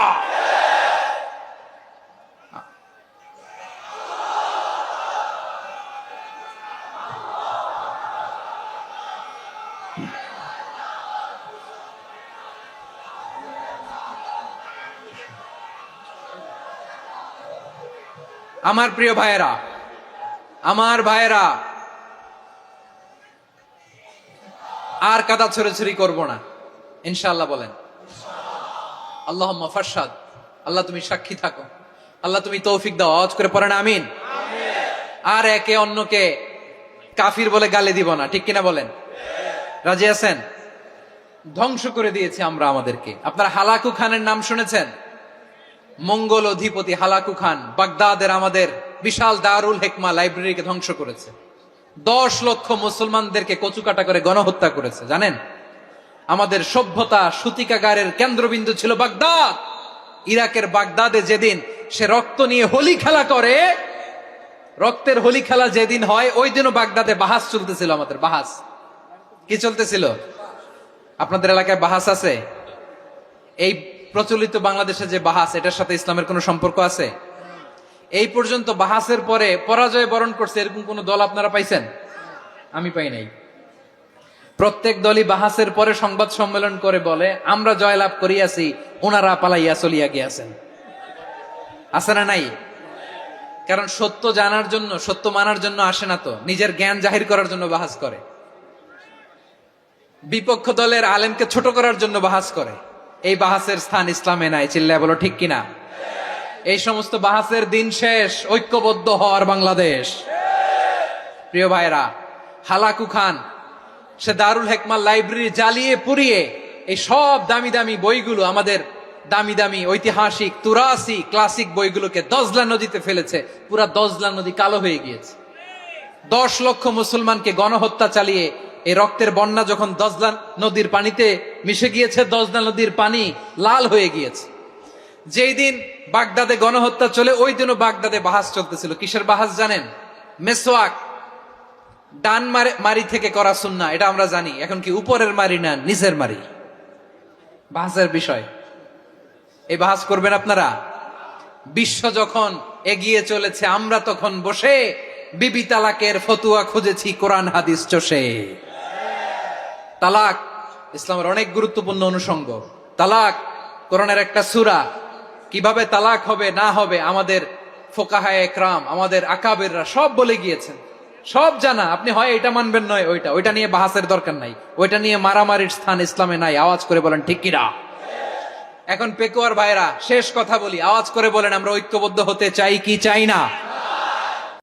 S1: আমার প্রিয় ভাইয়েরা, আমার ভাইয়েরা, আর কাদা ছড়াছড়ি করব না ইনশাআল্লাহ। বলেন আল্লাহুম্মা ফারশাদ। আল্লাহ তুমি সাক্ষী থাকো, আল্লাহ তুমি তৌফিক দাও। আওয়াজ করে পড়েন আমিন। আর একে অন্যকে কাফির বলে গালি দিব না, ঠিক কিনা বলেন? রাজি আছেন? ধ্বংস করে দিয়েছি আমরা আমাদেরকে। আপনারা হালাকু খানের নাম শুনেছেন? মঙ্গল অধিপতি হালাকু খান বাগদাদের আমাদের বিশাল দারুল হিকমা লাইব্রেরিকে ধ্বংস করেছে। 10 লক্ষ মুসলমানদেরকে কচুকাটা করে গণহত্যা করেছে। জানেন, আমাদের সভ্যতা সূতিকাগারের কেন্দ্রবিন্দু ছিল বাগদাদ। ইরাকের বাগদাদে যেদিন সে রক্ত নিয়ে হোলি খেলা করে, রক্তের হোলি খেলা যেদিন হয়, ওই দিনও বাগদাদে বাহাস চলতেছিল। আমাদের বাহাস কি চলতেছিল? আপনাদের এলাকায় বাহাস আছে? এই প্রচলিত বাংলাদেশে যে বাহাস, এটার সাথে ইসলামের কোনো সম্পর্ক আছে? এই পর্যন্ত বাহাসের পরে পরাজয় বরণ করছে এরকম কোন দল আপনারা পাইছেন? আমি পাই নাই। প্রত্যেক দলই বাহাসের পরে সংবাদ সম্মেলন করে বলে আমরা জয়লাভ করিয়াছি, ওনারা পালাইয়া চলিয়া গিয়াছেন। আছে না নাই? কারণ সত্য জানার জন্য, সত্য মানার জন্য আসে না তো, নিজের জ্ঞান জাহির করার জন্য বাহাস করে। বিপক্ষ দলের আলেমকে ছোট করার জন্য বাহাস করে। এই বাহাসের স্থান ইসলামে নাই। চিল্লায় বলো ঠিক কিনা? এই সমস্ত বাহাসের দিন শেষ। ঐক্যবদ্ধ হওয়ার বাংলাদেশ। প্রিয় ভাইরা, হালাকু খান সে দারুল হিকমা লাইব্রেরি জ্বালিয়ে পুড়িয়ে এই সব দামি দামি বইগুলো, আমাদের দামি দামি ঐতিহাসিক তুরাসি ক্লাসিক বইগুলোকে দজলা নদীতে ফেলেছে। পুরা দজলা নদী কালো হয়ে গিয়েছে। 10 লক্ষ মুসলমানকে গণহত্যা চালিয়ে এই রক্তের বন্যা যখন দজলা নদীর পানিতে মিশে গিয়েছে, দজলা নদীর পানি লাল হয়ে গিয়েছে। যেই দিন বাগদাদে গণহত্যা চলে, ওই দিনও বাগদাদে বাহাস চলতেছিল। কিসের বাহাস জানেন? মেসওয়াক, ডান মারি থেকে করা সুন্নাহ, এটা আমরা জানি। এখন কি উপরের মারি না নিচের মারি? বাহাসের বিষয়। এই বাহাস করবেন আপনারা? বিশ্ব যখন এগিয়ে চলেছে, আমরা তখন বসে বিবি তালাকের ফতুয়া খুঁজেছি কোরআন হাদিস চষে। তালাক ইসলামের অনেক গুরুত্বপূর্ণ অনুষঙ্গ। তালাক কোরআনের একটা সূরা। কিভাবে তালাক হবে না হবে আমাদের ফোকাহায়ে একরাম, আমাদের আকাবেররা সব বলে গিয়েছেন, সব জানা। আপনি হয় এটা মানবেন, নয় ওইটা। ওইটা নিয়ে বাহাসের দরকার নাই, ওইটা নিয়ে মারামারির স্থান ইসলামে নাই। আওয়াজ করে বলেন ঠিক কিনা? এখন পেকুয়ার ভাইরা, শেষ কথা বলি, আওয়াজ করে বলেন আমরা ঐক্যবদ্ধ হতে চাই কি চাই না?